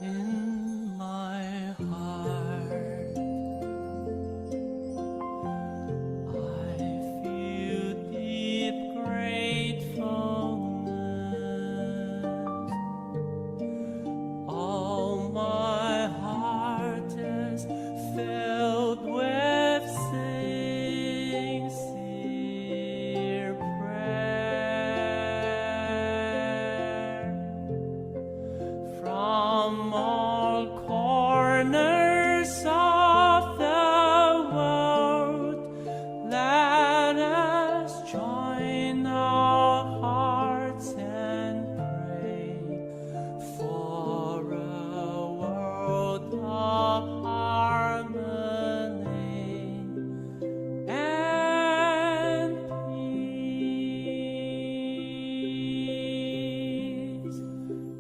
In my heart, I feel deep gratefulness. All my heart is filled with sincere prayer. From all corners of the world, let us join our hearts and pray for a world of harmony and peace.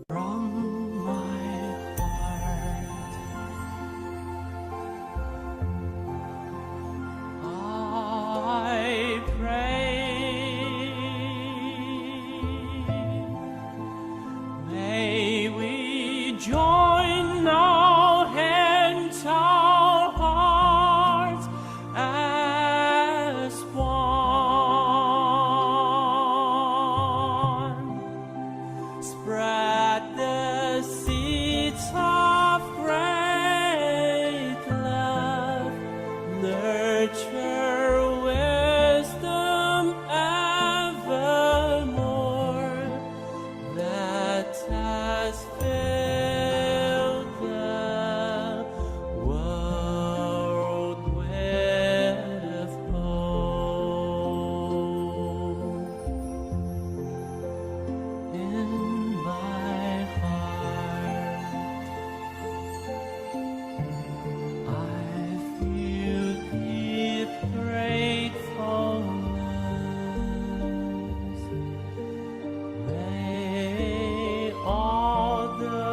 From my heart, I pray. May we join our hands, our hearts as one. Spread the seeds of great love, nurture wisdom evermore. Let us fill the world with hope. In my heart, I feel deep gratefulness. May all the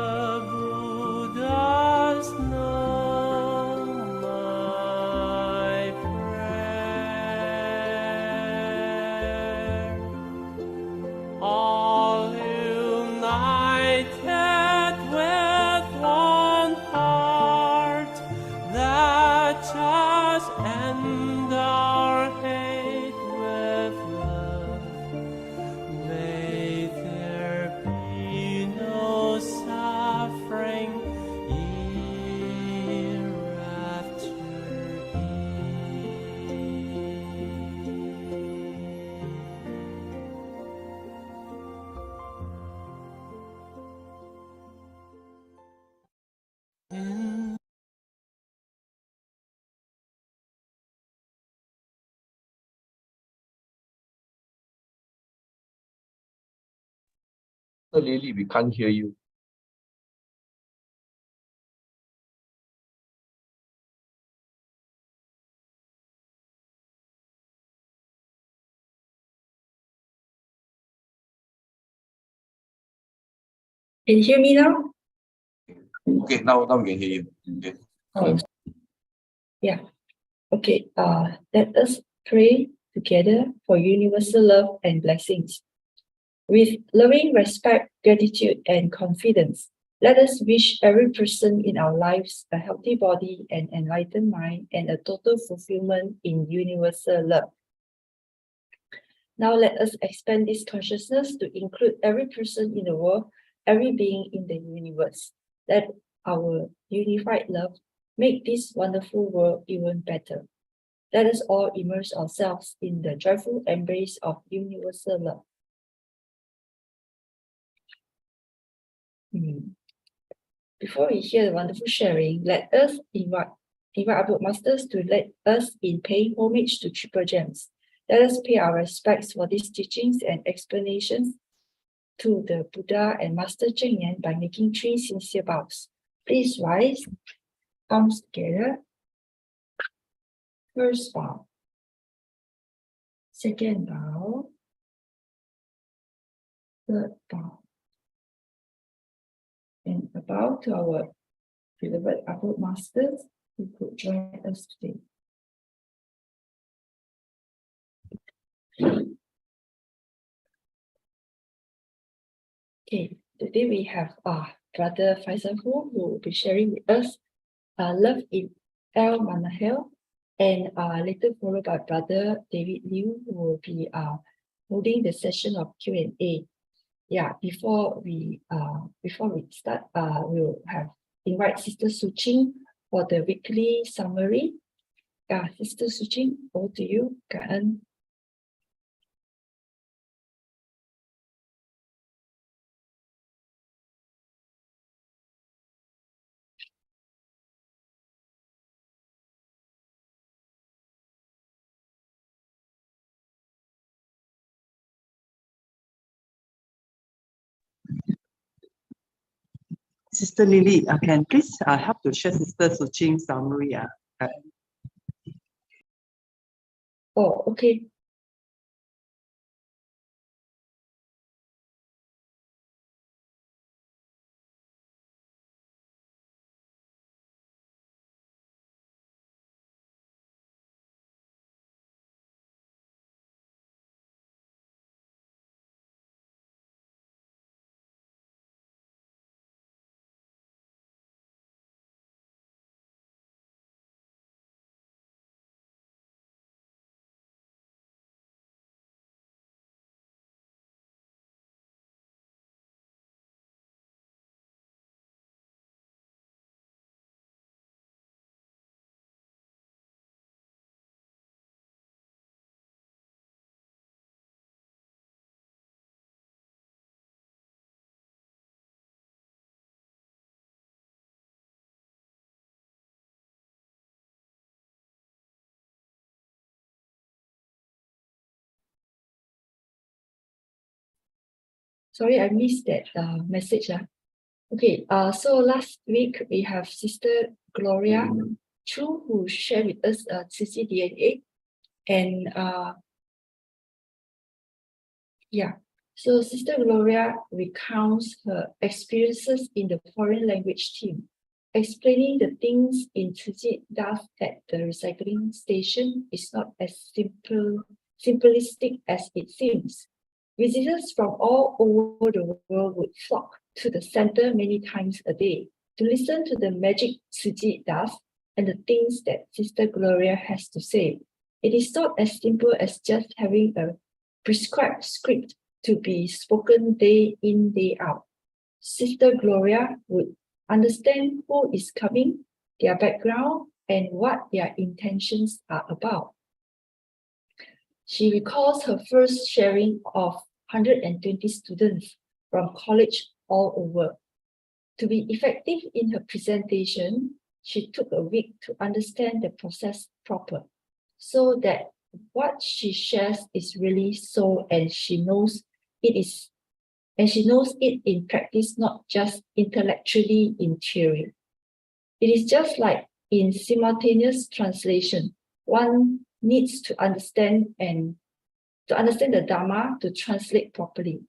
Buddhas know my prayer. All united with one heart, let us end our hate with love. May there be no suffering hereafter. In Lily, we can't hear you. Can you hear me now? Okay, now we can hear you. Okay. Oh, yeah. Okay. Let us pray together for universal love and blessings. With loving respect, gratitude, and confidence, let us wish every person in our lives a healthy body, an enlightened mind, and a total fulfillment in universal love. Now let us expand this consciousness to include every person in the world, every being in the universe. Let our unified love make this wonderful world even better. Let us all immerse ourselves in the joyful embrace of universal love. Before we hear the wonderful sharing, let us invite our book masters to lead us in paying homage to Triple Gems. Let us pay our respects for these teachings and explanations to the Buddha and Master Cheng Yan by making 3 sincere bows. Please rise, palms together. First bow. Second bow. Third bow. And a bow to our beloved Abode Masters who could join us today. Okay, today we have Brother Faisal Hu, who will be sharing with us Love in El-Menahil, and later followed by Brother David Liu, who will be holding the session of Q&A. Yeah, before we start, we'll invite Sister Su Ching for the weekly summary. Yeah, Sister Su Ching, over to you.感恩. Sister Lily, can please help to share Sister Su Ching's summary? Oh, okay. Sorry, I missed that message. Okay, so last week we have Sister Gloria Chu, who shared with us CCDNA, and yeah, so Sister Gloria recounts her experiences in the foreign language team, explaining the things in Tzu does at the recycling station is not as simplistic as it seems. Visitors from all over the world would flock to the center many times a day to listen to the magic Tzu does and the things that Sister Gloria has to say. It is not as simple as just having a prescribed script to be spoken day in, day out. Sister Gloria would understand who is coming, their background, and what their intentions are about. She recalls her first sharing of 120 students from college all over. To be effective in her presentation, she took a week to understand the process proper, so that what she shares is really so, and she knows it is, and she knows it in practice, not just intellectually in theory. It is just like in simultaneous translation. One needs to understand the Dharma to translate properly.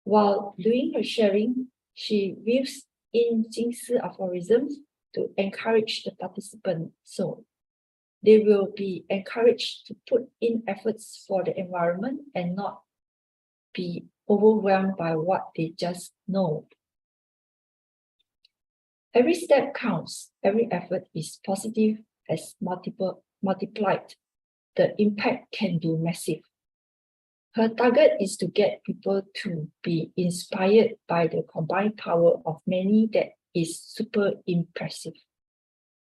While doing her sharing, she weaves in Jingsi aphorisms to encourage the participant. So they will be encouraged to put in efforts for the environment and not be overwhelmed by what they just know. Every step counts. Every effort is positive as multiplied. The impact can be massive. Her target is to get people to be inspired by the combined power of many that is super impressive.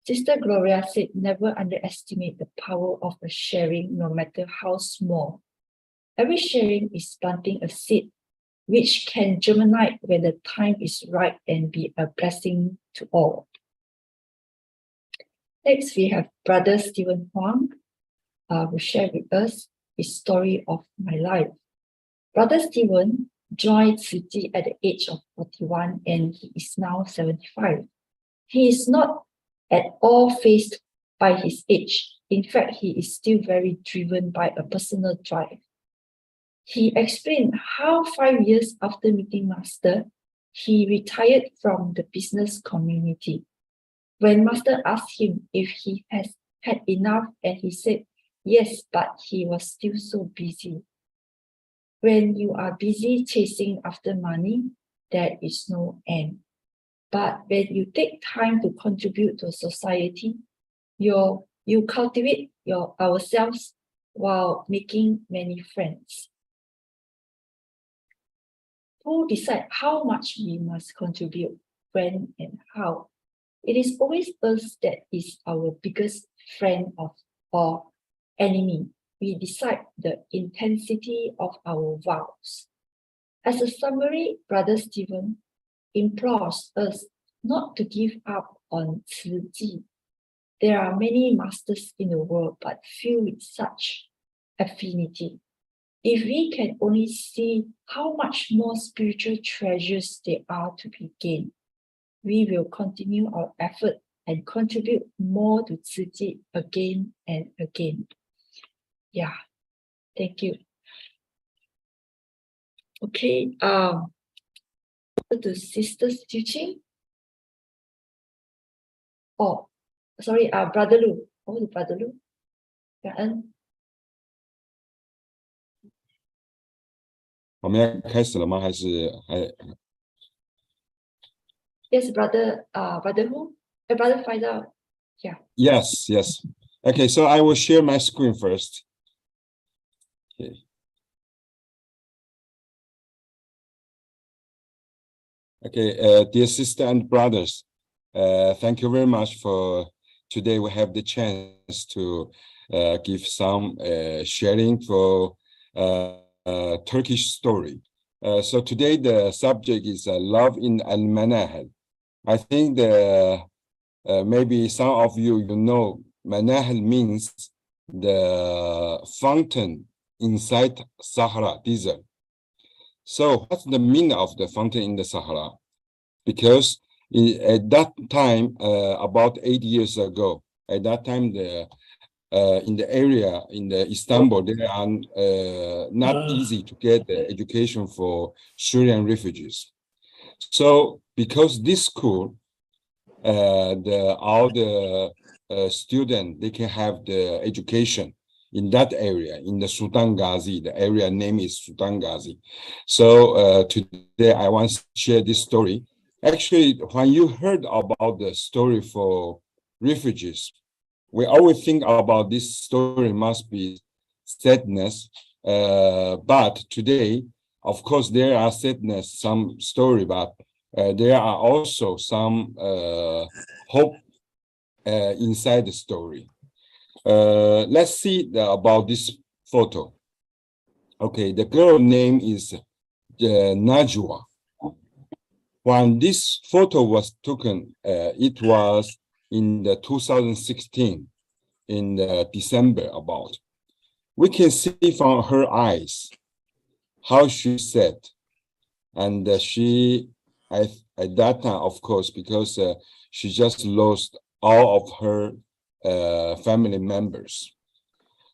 Sister Gloria said, never underestimate the power of a sharing, no matter how small. Every sharing is planting a seed which can germinate when the time is right and be a blessing to all. Next, we have Brother Stephen Huang, who shared with us his story of my life. Brother Stephen joined Tzu at the age of 41 and he is now 75. He is not at all fazed by his age. In fact, he is still very driven by a personal drive. He explained how 5 years after meeting Master, he retired from the business community. When Master asked him if he has had enough, and he said, yes, but he was still so busy. When you are busy chasing after money, there is no end. But when you take time to contribute to society, you cultivate ourselves while making many friends. Who decide how much we must contribute, when and how? It is always us that is our biggest friend or enemy. We decide the intensity of our vows. As a summary, Brother Stephen implores us not to give up on Ci Ji. There are many masters in the world, but few with such affinity. If we can only see how much more spiritual treasures there are to be gained, we will continue our effort and contribute more to Ci Ji again and again. Yeah, thank you. Okay, over to Sister Su Ching. Oh, sorry, Brother Lu. Over to Brother Lu. Cảm ơn. 我们要开始了吗？还是还 Yes, Brother Hu, Brother Faisal. Yeah. Yes, yes. Okay, so I will share my screen first. Okay. Okay, dear sister and brothers, thank you very much for today. We have the chance to give some sharing for Turkish story. So today the subject is love in El-Menahil. I think maybe some of you know Menahil means the fountain inside Sahara desert. So what's the meaning of the fountain in the Sahara? Because at that time, about 8 years ago, at that time in the area in the Istanbul, they are not easy to get the education for Syrian refugees. So because this school, all the students, they can have the education in that area, in the Sultan Ghazi. The area name is Sultan Ghazi. So today I want to share this story. Actually, when you heard about the story for refugees, we always think about this story must be sadness. But today, of course, there are sadness, some story, but there are also some hope inside the story. Let's see about this photo. Okay, the girl name is Najwa. When this photo was taken, it was in the 2016, in December about. We can see from her eyes how she said, and she, at that time, of course, because she just lost all of her family members.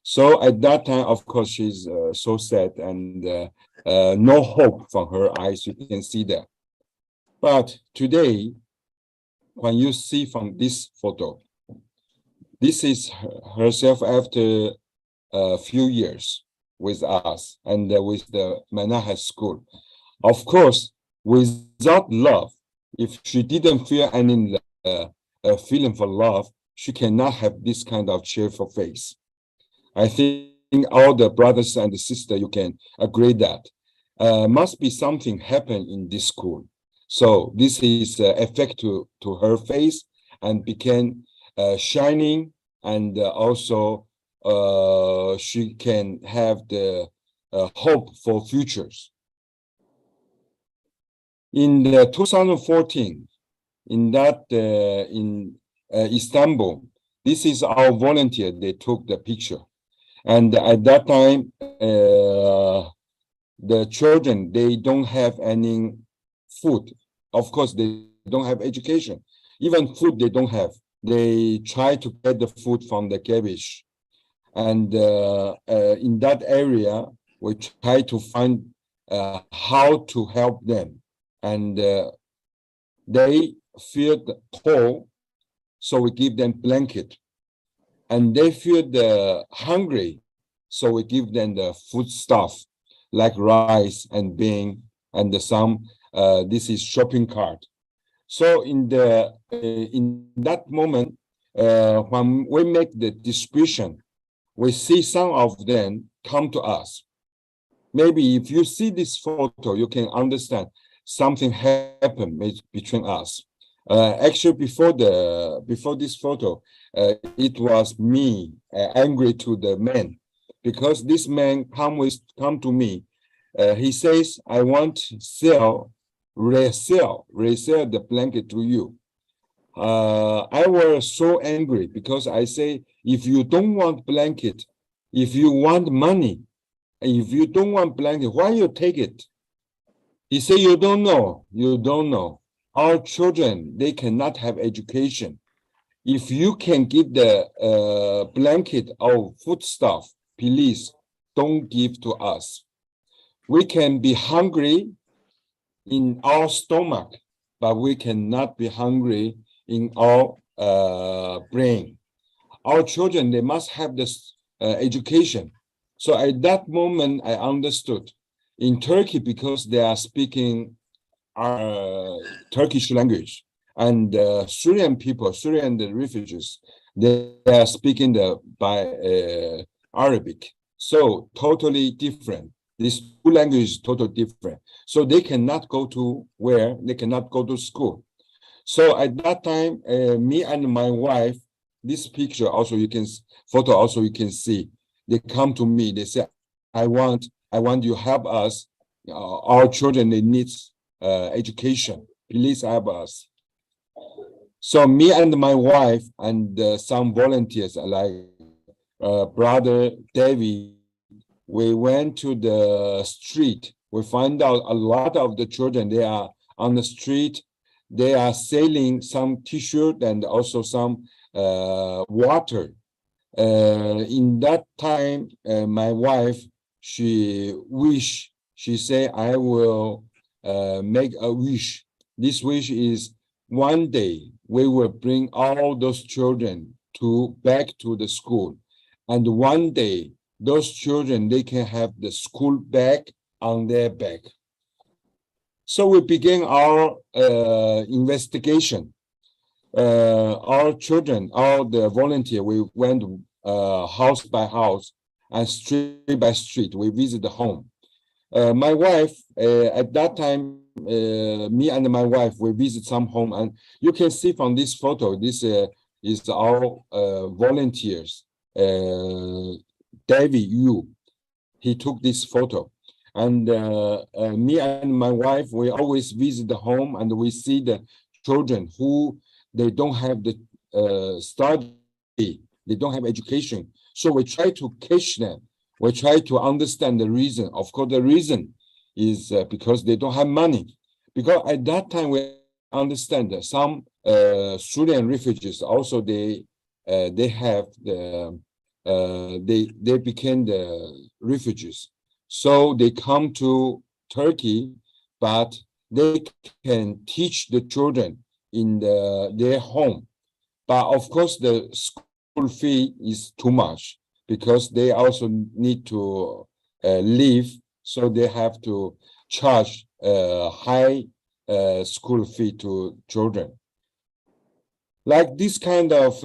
So at that time, of course, she's so sad and no hope from her eyes, you can see that. But today, when you see from this photo, this is herself after a few years with us and with the El-Menahil school. Of course, without love, if she didn't feel any feeling for love, she cannot have this kind of cheerful face. I think all the brothers and the sisters, you can agree that must be something happen in this school. So this is effect to her face and became shining, and also she can have the hope for futures. In the 2014, in that in Istanbul, this is our volunteer. They took the picture, and at that time, the children, they don't have any food. Of course, they don't have education. Even food they don't have. They try to get the food from the cabbage. And in that area, we try to find how to help them. And they feel cold, so we give them blanket. And they feel hungry, so we give them the food stuff like rice and bean and some. This is shopping cart. So in that moment, when we make the distribution, we see some of them come to us. Maybe if you see this photo, you can understand something happened between us. Actually, before this photo, it was me angry to the man, because this man come to me. He says, "I want to resell the blanket to you." I was so angry because I say, if you don't want blanket, if you want money, if you don't want blanket, why you take it? He said, you don't know. Our children, they cannot have education. If you can give the blanket or foodstuff, please don't give to us. We can be hungry in our stomach, but we cannot be hungry in our brain. Our children, they must have this education. So at that moment, I understood. In Turkey, because they are speaking Turkish language, and Syrian people, Syrian refugees, they are speaking by Arabic. So totally different. These two languages totally different. So they cannot go to where? They cannot go to school. So at that time, me and my wife, this picture also you can, photo also you can see, they come to me, they say, I want you help us. Our children, they need education. Please help us. So me and my wife and some volunteers like brother David, we went to the street. We find out a lot of the children, they are on the street. They are selling some t-shirt and also some water. In that time, my wife, she say, I will make a wish. This wish is one day we will bring all those children back to the school. And one day those children, they can have the school bag on their back. So we began our investigation. Our children, all the volunteer, we went house by house and street by street. We visit the home. My wife, at that time, me and my wife, we visit some home, and you can see from this photo, this is our volunteers. David Liu, he took this photo. And me and my wife, we always visit the home, and we see the children who they don't have the study, they don't have education. So we try to catch them. We try to understand the reason. Of course, the reason is because they don't have money. Because at that time, we understand that some Syrian refugees also they have the they became the refugees. So they come to Turkey, but they can teach the children in their home. But of course, the school fee is too much because they also need to live. So they have to charge high school fee to children. Like this kind of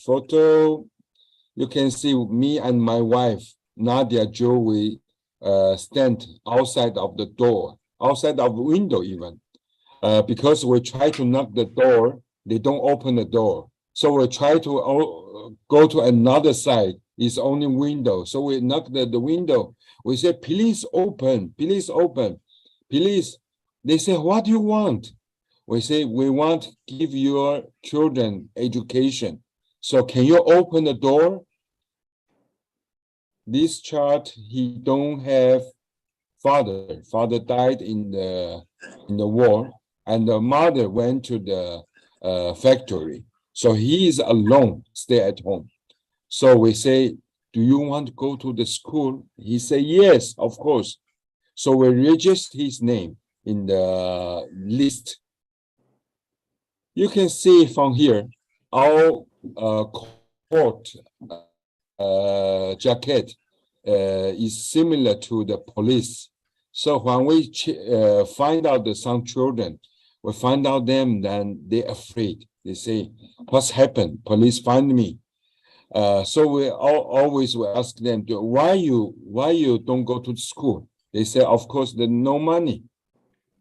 photo, you can see me and my wife, Nadia Jo, we stand outside of the door, outside of the window even, because we try to knock the door, they don't open the door. So we try to go to another side, it's only window. So we knock the window, we say, please open, please open, please. They say, what do you want? We say, we want to give your children education. So can you open the door? This child, he don't have father. Father died in the war, and the mother went to the factory. So he is alone, stay at home. So we say, do you want to go to the school? He said, yes, of course. So we register his name in the list. You can see from here, our court jacket is similar to the police. So when we find out that some children we find out them, then they're afraid. They say, what's happened? Police find me. So we always will ask them, why you don't go to school? They say, of course, there's no money.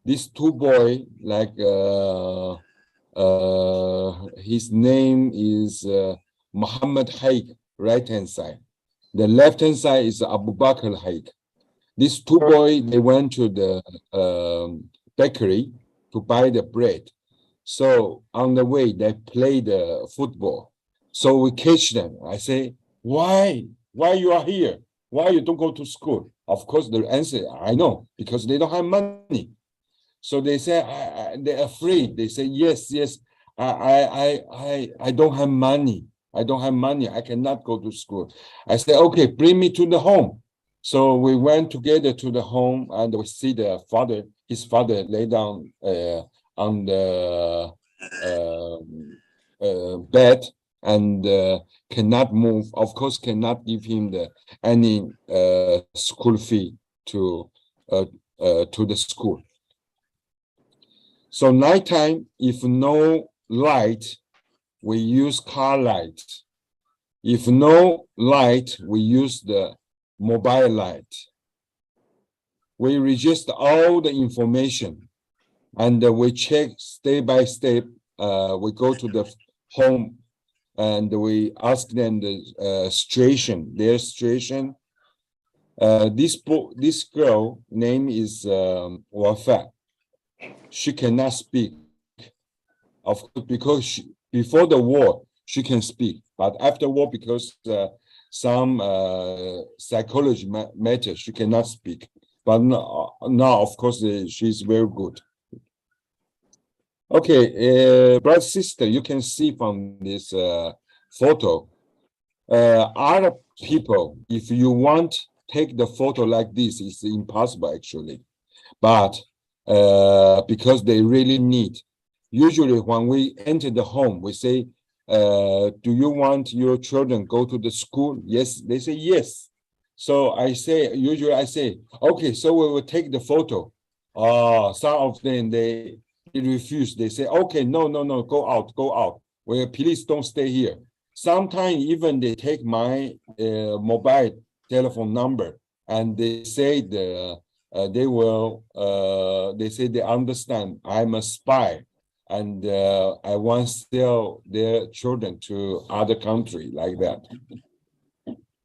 These two boys, like his name is Muhammad Haik, right-hand side. The left-hand side is Abu Bakr Haik. These two boys, they went to the bakery to buy the bread. So on the way, they play the football. So we catch them. I say, why you are here? Why you don't go to school? Of course, the answer, I know, because they don't have money. So they say, they're afraid. They say, yes, I don't have money. I don't have money. I cannot go to school. I say, okay, bring me to the home. So we went together to the home, and we see his father lay down on the bed and cannot move. Of course, cannot give him any school fee to the school. So nighttime, if no light, we use car light. If no light, we use the mobile light. We register all the information, and we check step by step. We go to the home, and we ask them the situation, their situation. This girl name is Wafa. She cannot speak, of course, because before the war she can speak, but after war, because some psychology matters, she cannot speak. But now of course, she's very good. Okay, brother, sister, you can see from this photo, other people, if you want take the photo like this, it's impossible actually. But because they really need, usually when we enter the home, we say, do you want your children go to the school? Yes, they say yes. So usually I say, okay, so we will take the photo. Some of them, they refuse. They say, okay, no, go out. Well, please don't stay here. Sometimes even they take my mobile telephone number, and they say they say they understand I'm a spy, and I want to sell their children to other country like that.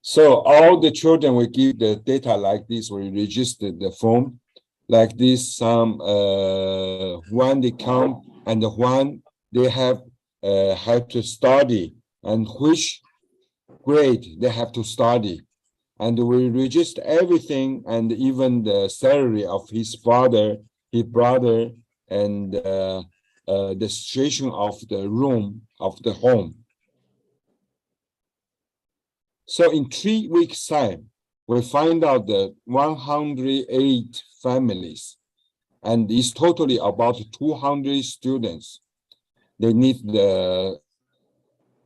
So all the children will give the data like this. We register the phone like this. Some when they come and when they have to study, and which grade they have to study, and we register everything, and even the salary of his father, his brother, and the situation of the room of the home. So in 3 weeks' time, we find out that 108 families, and it's totally about 200 students. They need the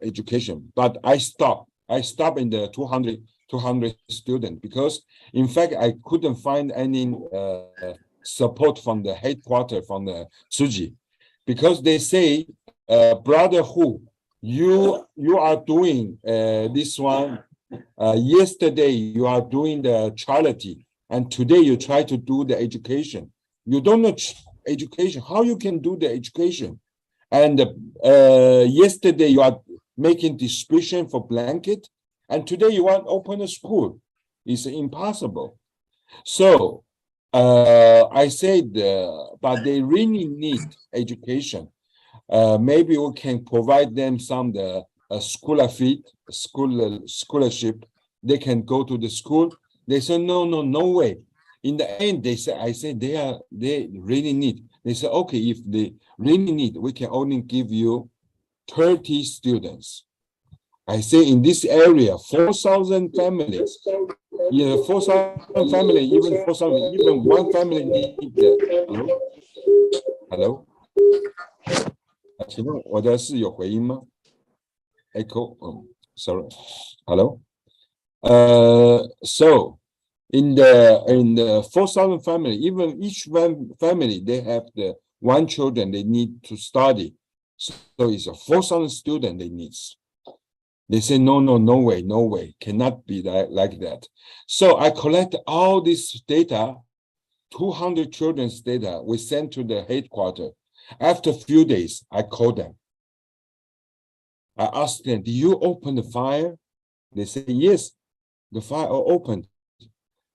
education, but I stop in the 200 students, because in fact I couldn't find any support from the headquarters, from the Suji, because they say, brother Hu, you are doing this one. Yesterday you are doing the charity, and today you try to do the education. You don't know education. How you can do the education? And yesterday you are making distribution for blanket, and today you want to open a school. It's impossible. So I said, but they really need education. Maybe we can provide them some scholarship. They can go to the school. They said, no way. In the end, they said, I said they really need. They said, okay, if they really need, we can only give you 30 students. I say in this area, 4,000 families. Yeah, 4,000 family, even 4,000, even one family need that. Hello? 请问我的是有回音吗 ？Echo. Sorry. Hello. So in the 4,000 family, even each family they have the one children, they need to study. So it's a 4,000 student they need. They say, no, no way, cannot be like that. So I collect all this data, 200 children's data, we sent to the headquarters. After a few days, I called them. I asked them, do you open the file? They say, yes, the file opened.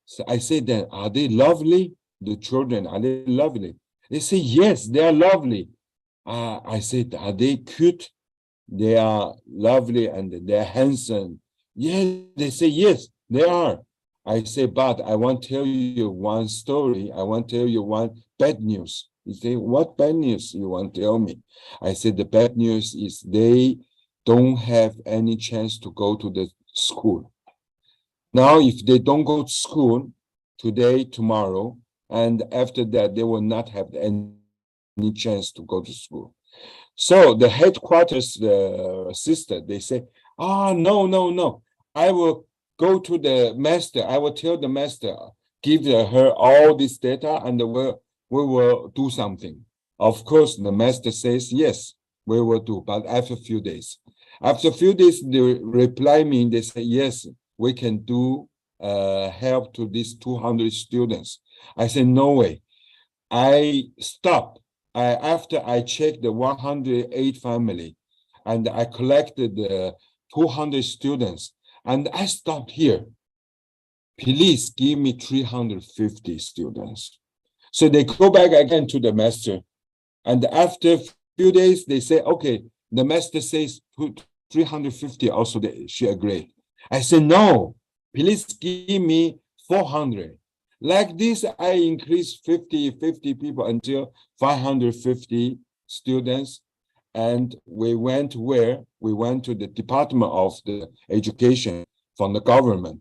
So I said, then, are they lovely? The children, are they lovely? They say, yes, they are lovely. I said, are they cute? They are lovely and they're handsome. Yeah, they say, yes, they are. I say, but I want to tell you one story. I want to tell you one bad news. You say, what bad news you want to tell me? I said, the bad news is they don't have any chance to go to the school. Now, if they don't go to school today, tomorrow, and after that, they will not have any chance to go to school. So the headquarters sister, they say, no. I will go to the master. I will tell the master, give her all this data and we will do something. Of course, the master says, yes, we will do, but after a few days. After a few days, they reply me, they say, yes, we can do help to these 200 students. I say, no way. I stopped. After I checked the 108 family and I collected the 200 students and I stopped here. Please give me 350 students. So they go back again to the master. And after a few days, they say, okay, the master says 350 also, she agreed. I said, no, please give me 400. Like this, I increased 50 people until 550 students. And we went where? We went to the Department of the Education from the government.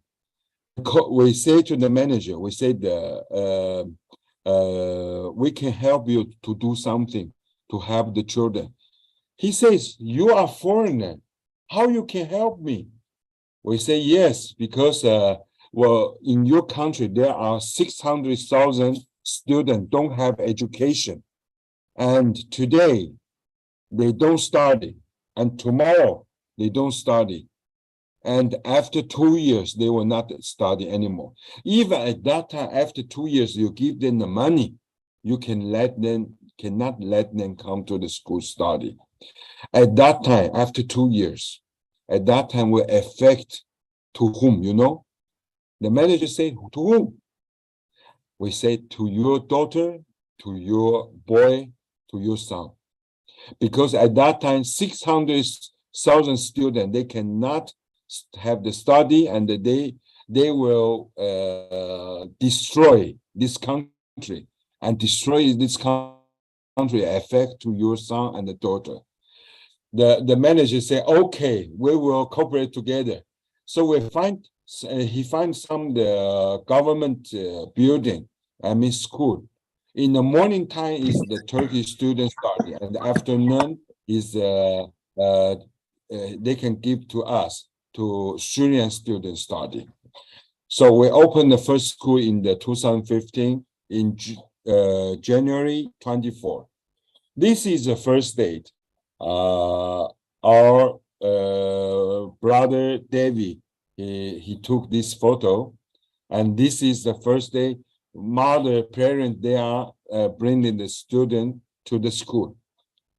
We say to the manager, we say, we can help you to do something to help the children. He says, you are foreigner. How you can help me? We say, yes, because well, in your country, there are 600,000 students don't have education. And today, they don't study. And tomorrow, they don't study. And after 2 years, they will not study anymore. Even at that time, after 2 years, you give them the money, you cannot let them come to the school study. At that time, after 2 years, at that time will affect to whom, you know? The manager said, to whom? We say to your daughter, to your boy, to your son. Because at that time, 600,000 students, they cannot have the study and they will destroy this country and destroy this country affect to your son and the daughter. The manager say, okay, we will cooperate together. So we find he finds some the government building, school. In the morning time is the Turkish student study, and the afternoon is they can give to us to Syrian student study. So we opened the first school in the 2015 in January 24. This is the first date. Our brother David, he took this photo, and this is the first day. Mother, parent, they are bringing the student to the school.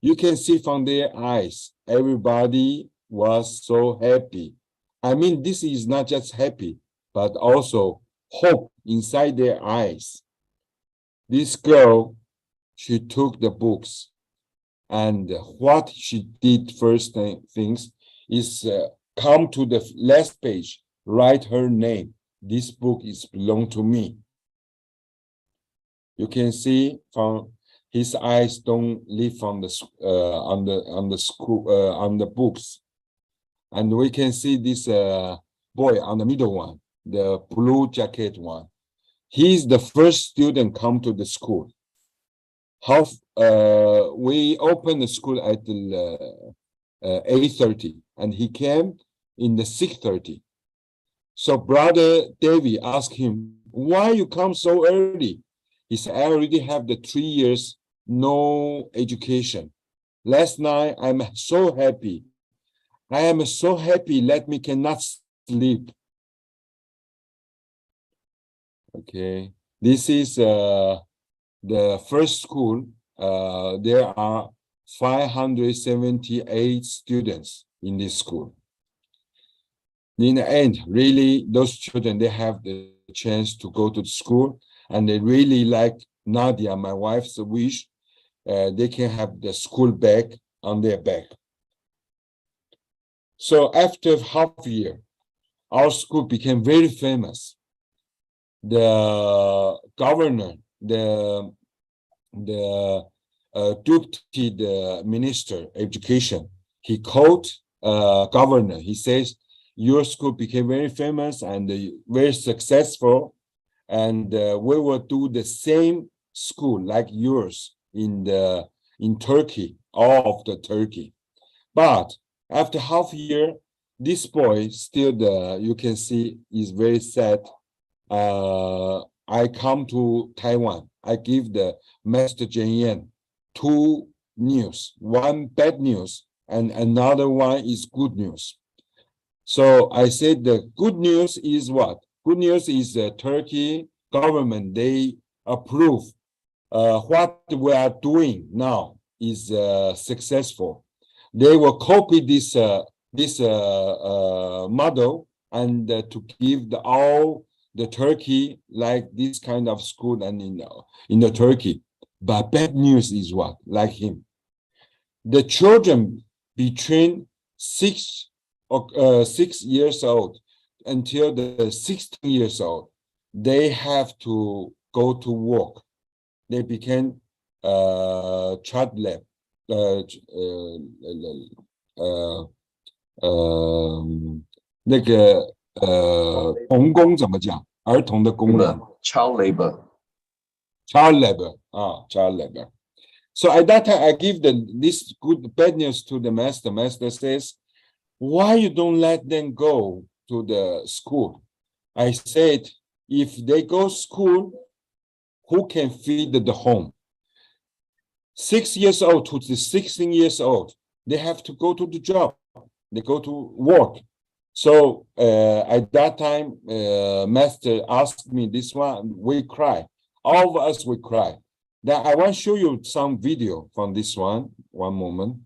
You can see from their eyes, everybody was so happy. I mean, this is not just happy, but also hope inside their eyes. This girl, she took the books, and what she did first things is come to the last page, write her name. This book is belong to me. You can see from his eyes don't leave from the on the books, and we can see this boy on the middle one, the blue jacket one. He's the first student come to the school. How we opened the school at 8:30, and he came in the 6:30. So brother David asked him, why you come so early? He said, I already have the 3 years no education. Last night, I'm so happy. I am so happy that me cannot sleep. Okay, this is the first school. There are 578 students in this school. In the end, really, those children, they have the chance to go to the school, and they really like Nadia, my wife's wish, they can have the school bag on their back. So after half a year, our school became very famous. The governor, the deputy the minister education, he called governor. He says, your school became very famous and very successful, and we will do the same school like yours in Turkey, all of the Turkey. But after half a year, this boy still you can see is very sad. I come to Taiwan. I give the Master Jian two news, one bad news and another one is good news. So I said the good news is what? Good news is the Turkey government, they approve what we are doing now is successful. They will copy this model and to give all the Turkey like this kind of school and in the Turkey. But bad news is what? Like him. The children between 6 years old until the 16 years old, they have to go to work. They became child lab, 那个童工怎么讲？儿童的工人 Child labor. child labor, child labor. So at that time, I give this good bad news to the master. Master says, why you don't let them go to the school? I said, if they go school, who can feed the home? 6 years old to the 16 years old, they have to go to the job. They go to work. So at that time, master asked me this one, we cry. All of us, we cry. Now I want to show you some video from this one. One moment.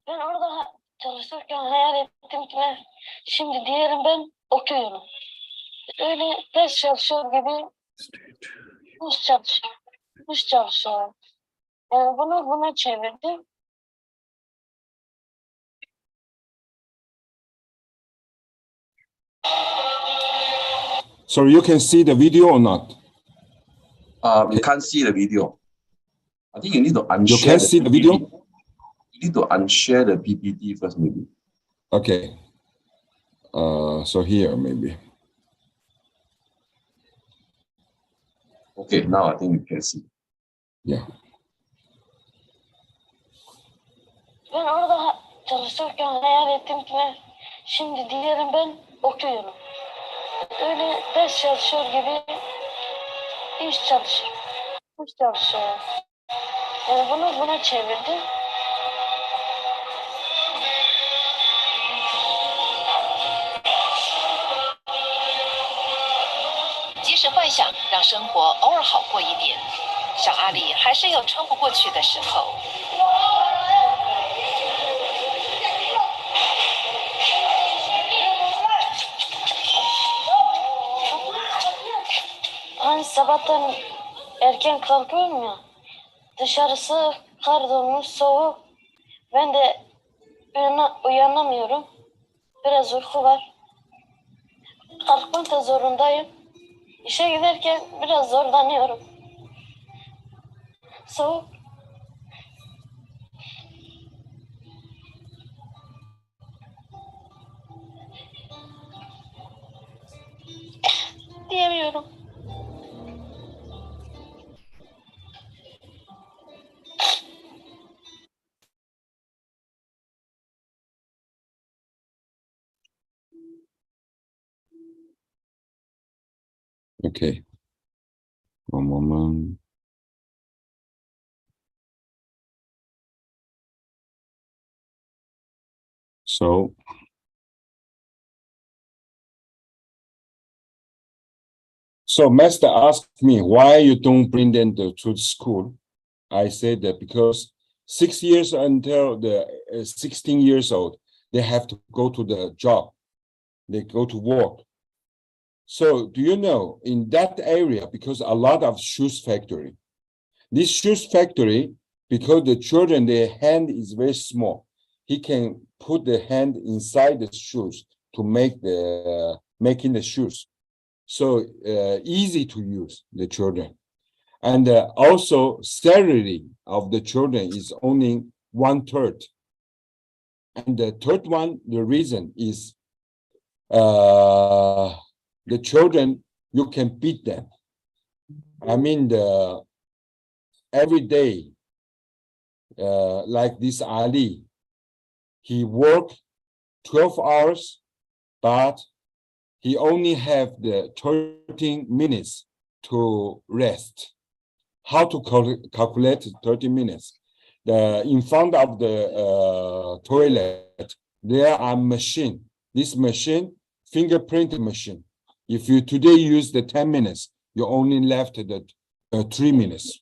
Ben orada çalışırken hayal ettim ki şimdi diyelim ben okuyorum. Öyle ders çalışıyor gibi kuş çalışıyor. Yani bunu buna çevirdim. So you can see the video or not? We can't see the video. I think you need to unshare. You can see the video? You need to unshare the PPT first, maybe. Okay. So here maybe. Okay, now I think you can see. Yeah. Ben orada çalışırken hayal ettim ki şimdi diyelim ben okuyorum. Öyle ders çalışıyor gibi kuş çalışıyor. Yani bunu buna çevirdim. 即使幻想让生活偶尔好过一点，小阿里还是有撑不过去的时候。Hani sabahtan erken kalkıyorum ya, dışarısı kar dolmuş, soğuk. Ben de uyanamıyorum. Biraz uyku var. Kalkmak da zorundayım. İşe giderken biraz zorlanıyorum. Soğuk. Diyemiyorum. Okay. One moment. So master asked me why you don't bring them to the school. I said that because 6 years until the 16 years old, they have to go to the job. They go to work. So do you know in that area, because a lot of shoes factory, this shoes factory, because the children, their hand is very small, he can put the hand inside the shoes to make the making the shoes. So easy to use the children. And also salary of the children is only 1/3. And the third one, the reason is the children, you can beat them. I mean, every day, like this Ali, he worked 12 hours, but he only have the 13 minutes to rest. How to calculate 30 minutes? In front of the toilet, there are machine. This machine, fingerprint machine. If you today use the 10 minutes, you only left the 3 minutes.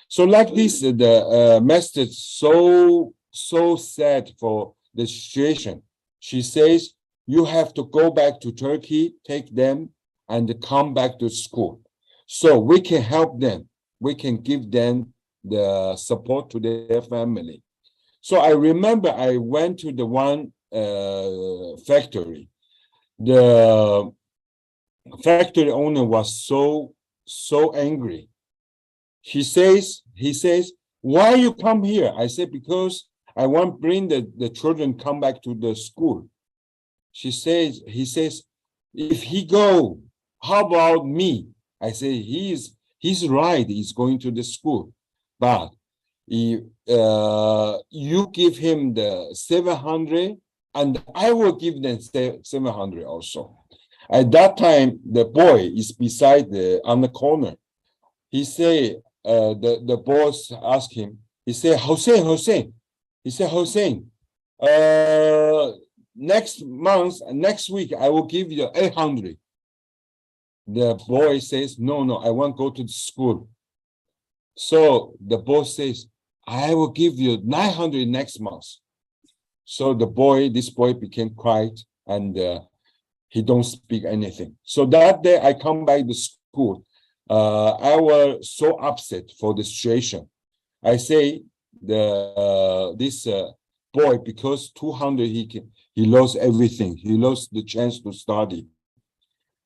So like this, the master so sad for the situation. She says, you have to go back to Turkey, take them, and come back to school. So we can help them. We can give them the support to their family. So I remember I went to the one factory. The factory owner was so angry. He says, why you come here? I said, because I want to bring the children come back to the school. He says, if he go, how about me? I say, he's right, he's going to the school. But you give him the 700 and I will give them 700 also. At that time, the boy is beside on the corner. He say, the boss asked him, he said, Hossein. He said, Hossein, next week, I will give you 800. The boy says, no, I want to go to the school. So the boss says, I will give you 900 next month. So this boy became quiet and he don't speak anything. So that day I come back to school. I was so upset for the situation. I say this boy, because 200 he lost everything. He lost the chance to study.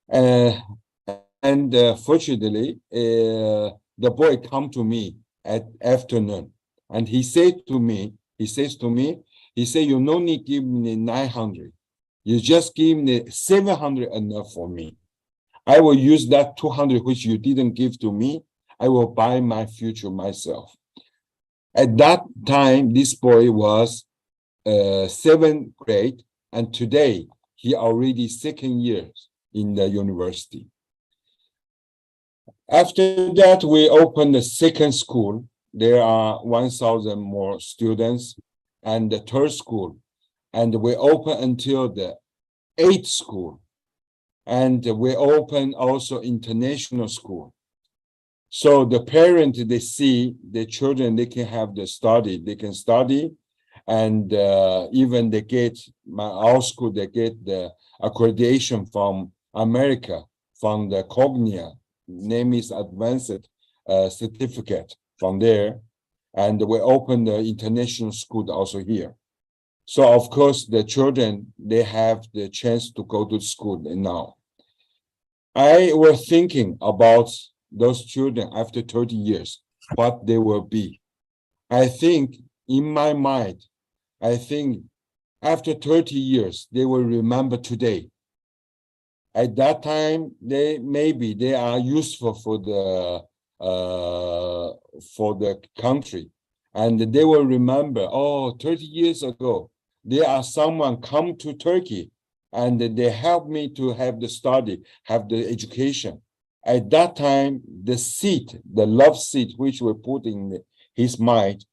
And fortunately, the boy come to me at afternoon, and he says to me, you no need give me 900. You just give me 700 enough for me. I will use that 200 which you didn't give to me. I will buy my future myself. At that time, this boy was 7th grade, and today he already 2nd year in the university. After that, we opened the 2nd school. There are 1,000 more students, and the 3rd school. And we open until the 8th school. And we open also international school. So the parents, they see the children, they can have the study, they can study. And even they get, our school, they get the accreditation from America, from the Cognia, name is advanced certificate from there. And we open the international school also here. So of course, the children, they have the chance to go to school now. I was thinking about those children after 30 years, what they will be. I think in my mind, after 30 years, they will remember today. At that time, they are useful for the country, and they will remember, 30 years ago, there are someone come to Turkey and they helped me to have the study, have the education. At that time, the seed, the love seed, which we put in his mind,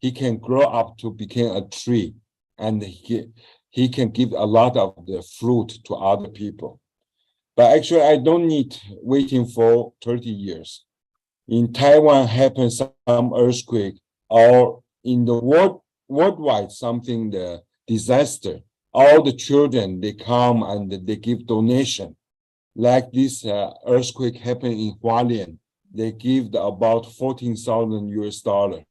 he can grow up to become a tree, and he can give a lot of the fruit to other people. But actually, I don't need waiting for 30 years. In Taiwan happens some earthquake, or in the worldwide something, the disaster. All the children, they come and they give donation. Like this earthquake happened in Hualien, they give about 14,000 US dollar.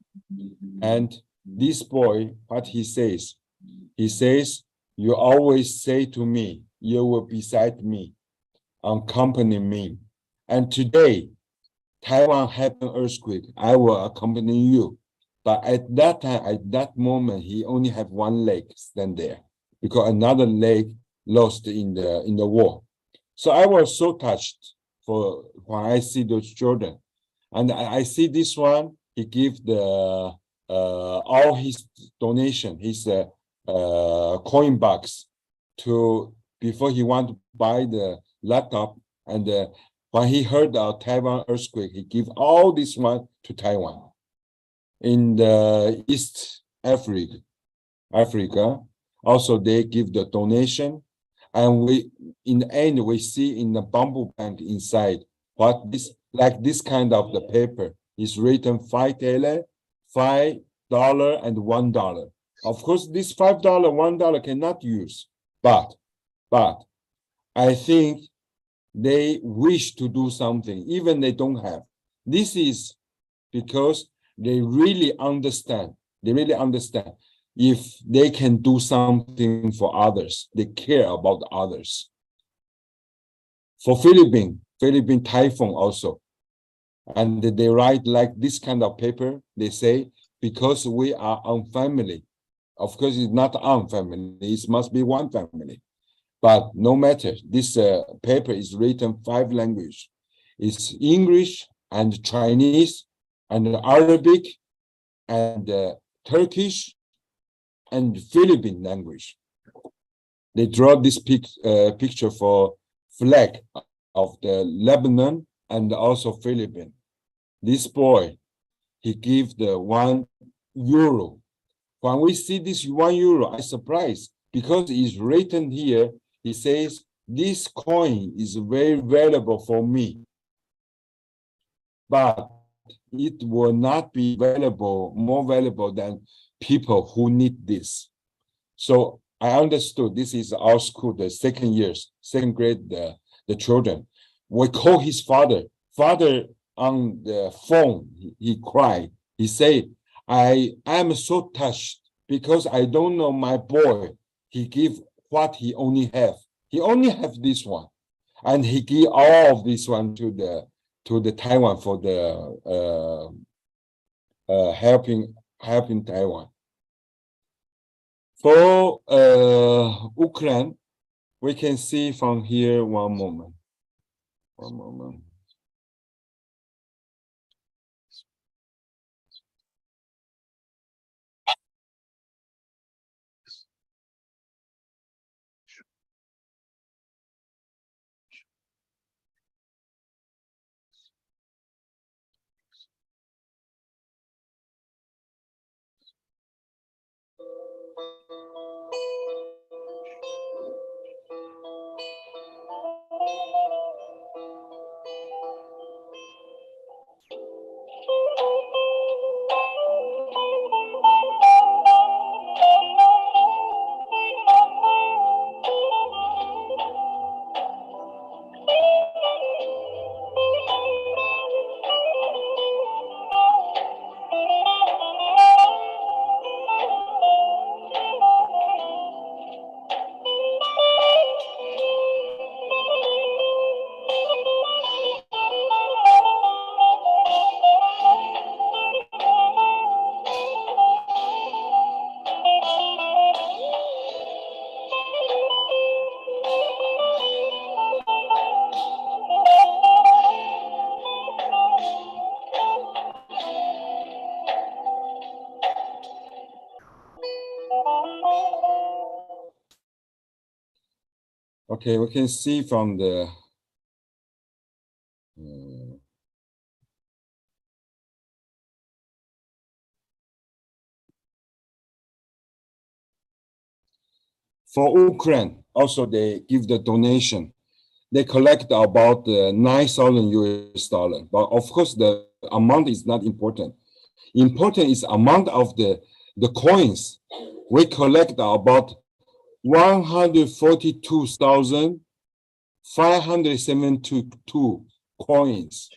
And this boy, what he says, you always say to me, you will be beside me, accompany me. And today, Taiwan happened earthquake, I will accompany you. But at that time, at that moment, he only had one leg stand there because another leg lost in the war. So I was so touched for when I see those children. And I see this one, he give the all his donation, his coin box to before he want to buy the laptop. And when he heard the Taiwan earthquake, he give all this one to Taiwan. In the East Africa, also they give the donation. And we, in the end, we see in the bamboo bank inside what this, like this kind of the paper is written $5, $5, and $1. Of course, this $5, $1 cannot use, but I think they wish to do something, even they don't have. This is because they really understand. If they can do something for others, they care about others. For Philippine typhoon also, and they write like this kind of paper. They say, because we are one family. Of course, it's not one family, it must be one family. But no matter, this paper is written 5 languages. It's English and Chinese and Arabic and Turkish and Philippine language. They draw this picture for flag of the Lebanon and also Philippines. This boy, he gave the €1. When we see this €1, I'm surprised because it's written here. He says, this coin is very valuable for me, but it will not be more valuable than people who need this. So I understood this is our school, the second grade, the children. We call his father on the phone, he cried. He said, I am so touched because I don't know my boy. He give what he only have. He only have this one. And he give all of this one to the Taiwan for the helping Taiwan. For Ukraine, we can see from here, one moment. Okay, we can see from the For Ukraine, also they give the donation. They collect about 9,000 US dollar, but of course the amount is not important. Important is amount of the coins. We collect about 142,572 coins.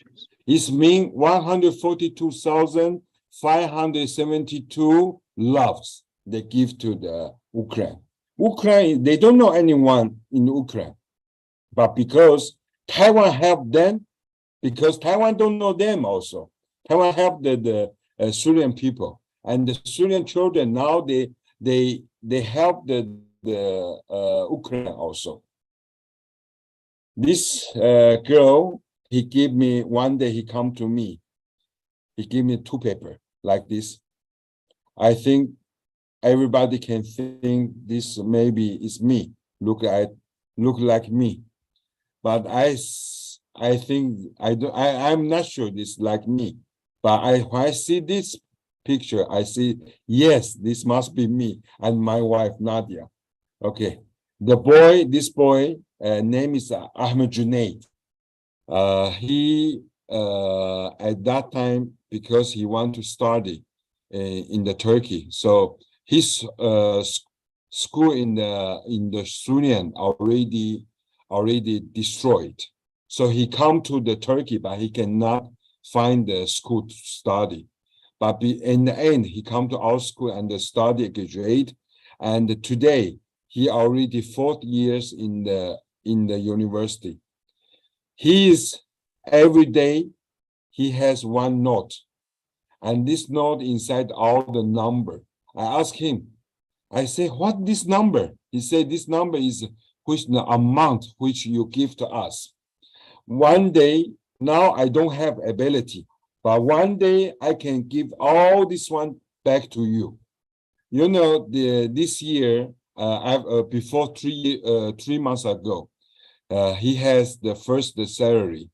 It means 142,572 loves they give to the Ukraine. Ukraine, they don't know anyone in Ukraine, but because Taiwan helped them, because Taiwan don't know them also. Taiwan helped the Syrian people, and the Syrian children now they help the Ukraine also. This girl, he gave me one day. He come to me. He gave me 2 paper like this. I think everybody can think this maybe is me. Look like me, but I think I'm not sure this like me. But when I see this picture, I see yes, this must be me and my wife Nadia. Okay, this boy name is Ahmed Junaid. He at that time, because he want to study in the Turkey, so his school in the Syrian already destroyed. So he come to the Turkey, but he cannot find the school to study. But in the end, he come to our school and study, graduate, and today he already 4th years in the university. He is every day he has one note, and this note inside all the number. I ask him, I say, what this number? He said, this number is which the amount which you give to us. One day, now I don't have ability, but one day I can give all this one back to you. You know, this year, before 3 months ago, he has the first salary,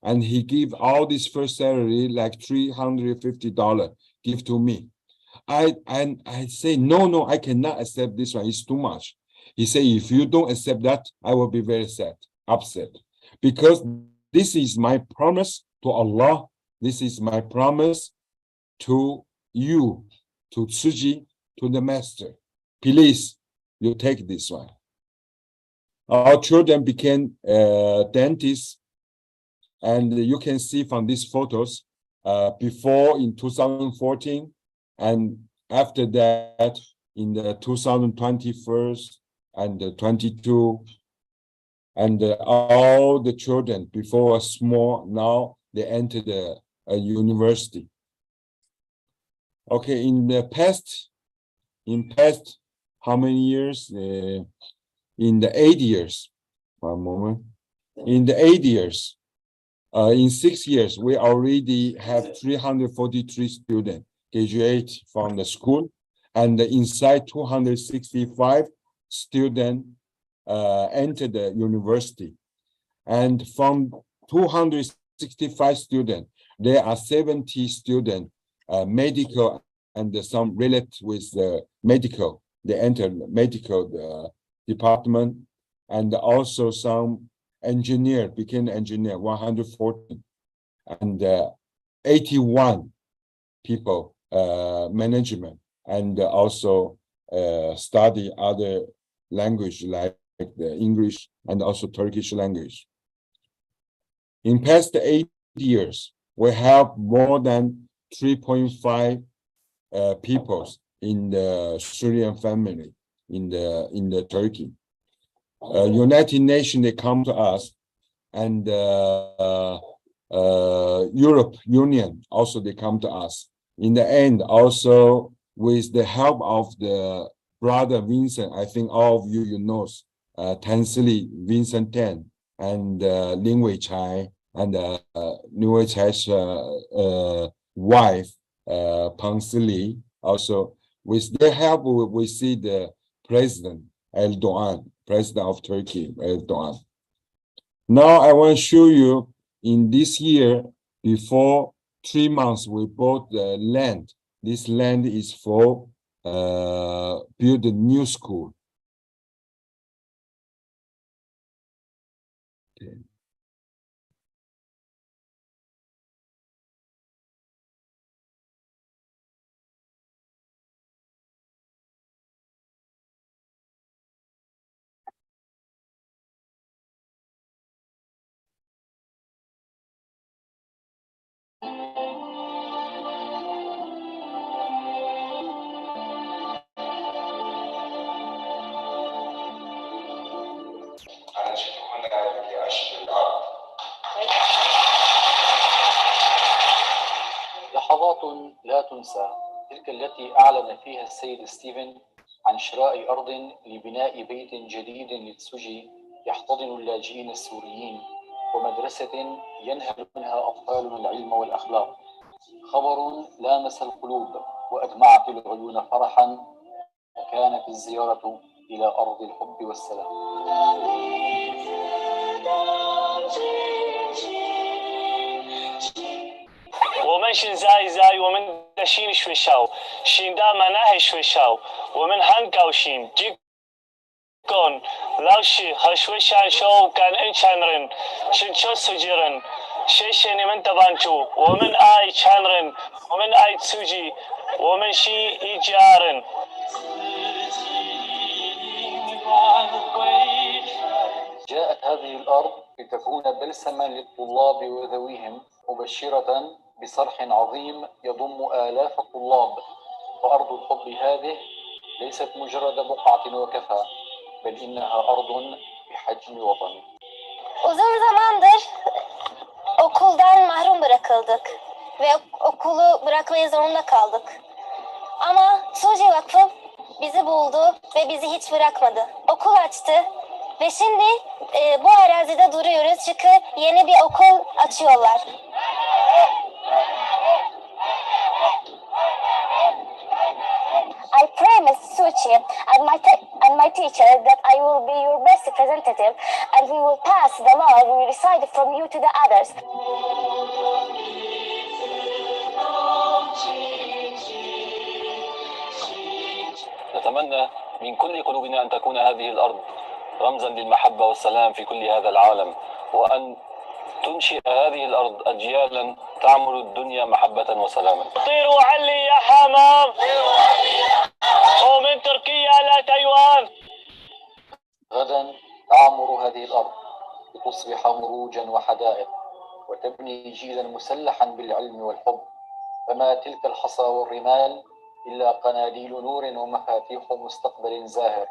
and he give all this first salary like $350 give to me. I say no, I cannot accept this one. It's too much. He say, if you don't accept that, I will be very sad, upset, because this is my promise to Allah. This is my promise to you, to Suji, to the master. Please, you take this one. Our children became dentists, and you can see from these photos, before in 2014, and after that in the 2021 and 22, and all the children before small, now they entered the university. Okay, in past how many years? In the 8 years, one moment. In the 8 years, in 6 years, we already have 343 students graduate from the school, and inside 265 students enter the university. And from 265 students, there are 70 students, medical, and some related with medical. They enter the medical department, and also some engineer, became engineer, 140, and 81 people, management, and also study other language like the English and also Turkish language. In past 8 years, we have more than 3.5 people in the Syrian family in the Turkey. United Nations, they come to us, and Europe Union also they come to us. In the end, also with the help of the brother Vincent, I think all of you know, Tansili Vincent Tan, and Lin Wei Chai, and Lin Wei Chai's wife Pang Sili. Also, with their help, we see the president Erdogan, president of Turkey, Erdogan. Now I want to show you in this year, before 3 months, we bought the land. This land is for build a new school. Okay. لحظات لا تنسى تلك التي أعلن فيها السيد ستيفن عن شراء أرض لبناء بيت جديد للسجي يحتضن اللاجئين السوريين ومدرسة ينهل منها أطفالنا العلم والأخلاق. خبر لامس القلوب وأدمعت العيون فرحا، وكانت الزيارة إلى أرض الحب والسلام. 我们现在在我们的新学校，新的El-Menahil学校，我们很高兴，只跟老师和学生说感恩家人，寻求自己人，谢谢你们的帮助，我们爱家人，我们爱自己，我们是一家人。 جاءت هذه الأرض لتكون بلسما للطلاب وذويهم، مبشرة بصرح عظيم يضم آلاف الطلاب. وأرض الحب هذه ليست مجرد بقعة وكفى، بل إنها أرض بحجم وطن. Uzun zamandır okuldan mahrum bırakıldık ve okulu bırakmaya zorunda kaldık. Ama Suji Vakfı bizi buldu ve bizi hiç bırakmadı. Okul açtı ve şimdi bu arazide duruyoruz çünkü yeni bir okul açıyorlar. I promise Su Ching and my teacher that I will be your best representative and we will pass the law we recited from you to the others. نتمنى من كل قلوبنا أن تكون هذه الأرض رمزا للمحبة والسلام في كل هذا العالم، وأن تنشئ هذه الأرض أجيالا تعمر الدنيا محبة وسلاما. طيروا علي يا حمام، ومن تركيا إلى تايوان. غدا تعمر هذه الأرض لتصبح مروجا وحدائق وتبني جيلا مسلحا بالعلم والحب، فما تلك الحصى والرمال إلا قناديل نور ومفاتيح مستقبل زاهر.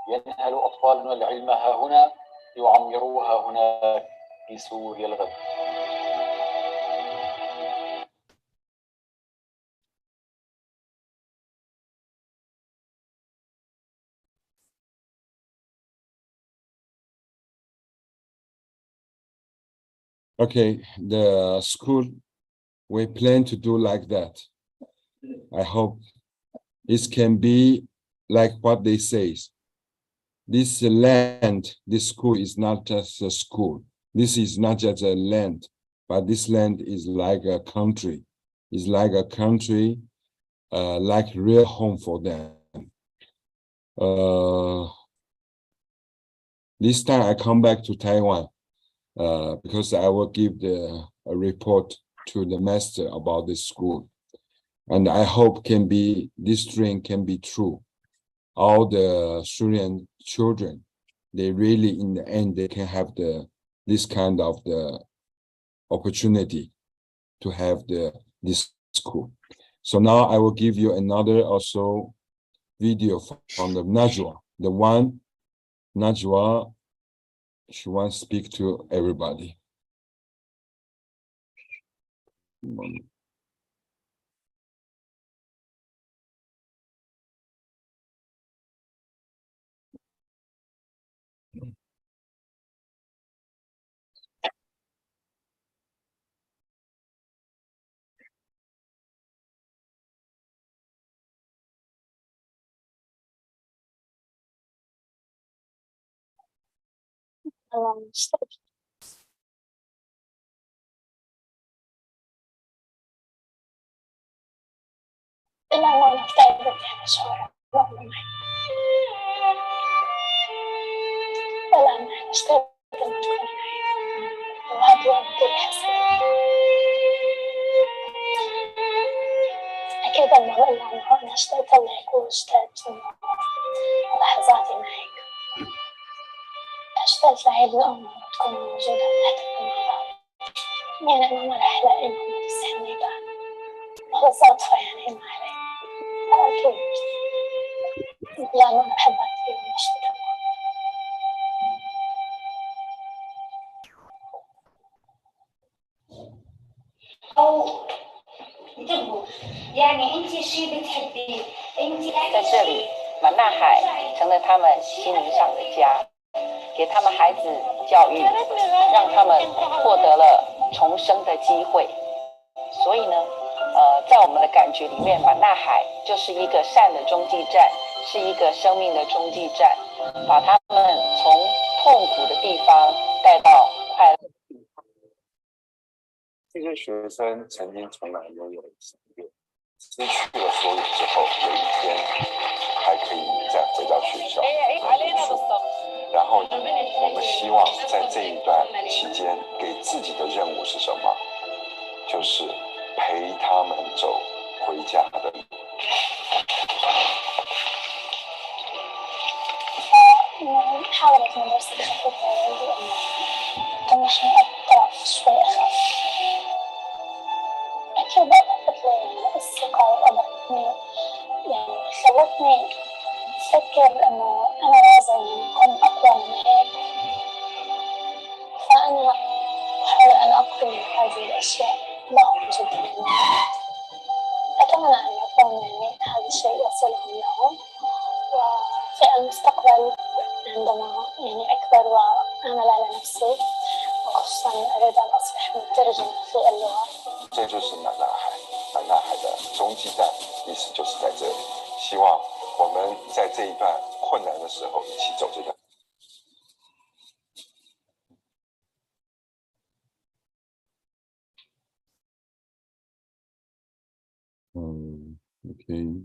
ينهل أطفالنا العلم ها هنا، يعمروها هناك في سوريا الغد. Okay, the school, we plan to do like that. I hope this can be like what they say. This land, this school is not just a school. This is not just a land, but this land is like a country. It's like a country, like real home for them. This time I come back to Taiwan because I will give a report to the master about this school. And I hope this dream can be true. All the Syrian children, they really, in the end, they can have this kind of the opportunity to have this school. So now I will give you another also video from the Najwa. The one, Najwa, she wants to speak to everybody. إلا أنه أنا اكتئبت يعني شعور ضغط معي والآن يعني اشتغلت لما تكون معي وهذا كل حسين أكيد أنه إلا أنه أنا اشتقت لك واشتقت لحظاتي معك اشتقت لعيد الأم وتكون موجودة ونحتفل مع بعض يعني أنا ما رح ألاقي ماما تستحملني بعد وهو صدفة يعني ما علي أكيد لأنه أنا بحبها كثير ونشتغل أو انتبهوا يعني أنت شيء بتحبيه أنت 在这里，满纳海成了他们心灵上的家，给他们孩子教育，让他们获得了重生的机会。所以呢，在我们的感觉里面，满纳海就是一个善的中继站，是一个生命的中继站，把他们从痛苦的地方带到快乐。这些学生曾经从来没有失去了所有之后，有一天还可以再回到学校读书。然后我们希望在这一段期间给自己的任务是什么？就是陪他们走回家的路。حاولت مدرسة الخطوة لأنه طموحني أقرأ شوي أخف أكيد أضافت لي الثقة وأضافتني يعني خلتني أفكر إنه أنا لازم أكون أقوى من هيك فأنا أحاول أن أقوم بهذه الأشياء لهم جدا أتمنى أن يكون يعني هذا الشيء يصلهم لهم وفي المستقبل عندما يعني أكبر وأعمل على نفسي وخصوصا أريد أن أصبح مترجمة في اللغة 这就是满纳海，满纳海的中继站，意思就是在这里。希望我们在这一段困难的时候一起走这条。Okay.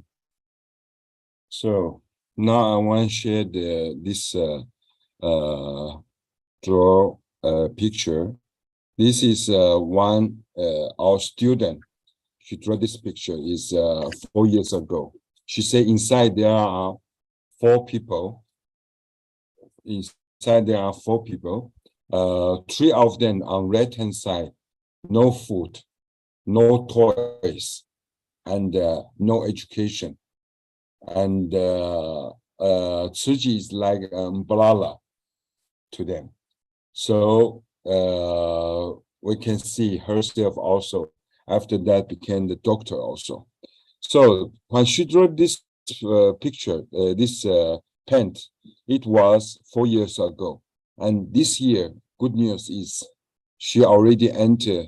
So now I want to share this draw picture. This is one our student. She drew this picture is 4 years ago. She said inside there are 4 people. Inside there are 4 people. 3 of them on right hand side, no food, no toys, and no education. And Tsuji is like umbrella to them. So we can see herself also. After that, became the doctor also. So when she drew this picture, this paint, it was 4 years ago. And this year, good news is she already entered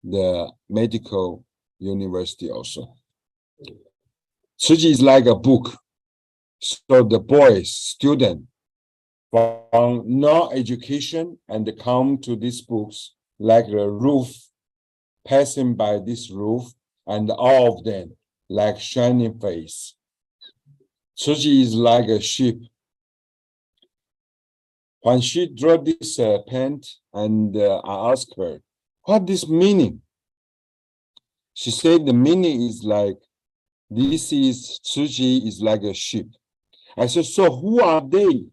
the medical university also. Tsuji is like a book. So the boys, student, from no education and come to these books like a roof, passing by this roof, and all of them like shining face. Tsuji is like a sheep. When she drew this paint, and I asked her, what this meaning? She said the meaning is like, this is, Tsuji is like a sheep. I said, so who are they?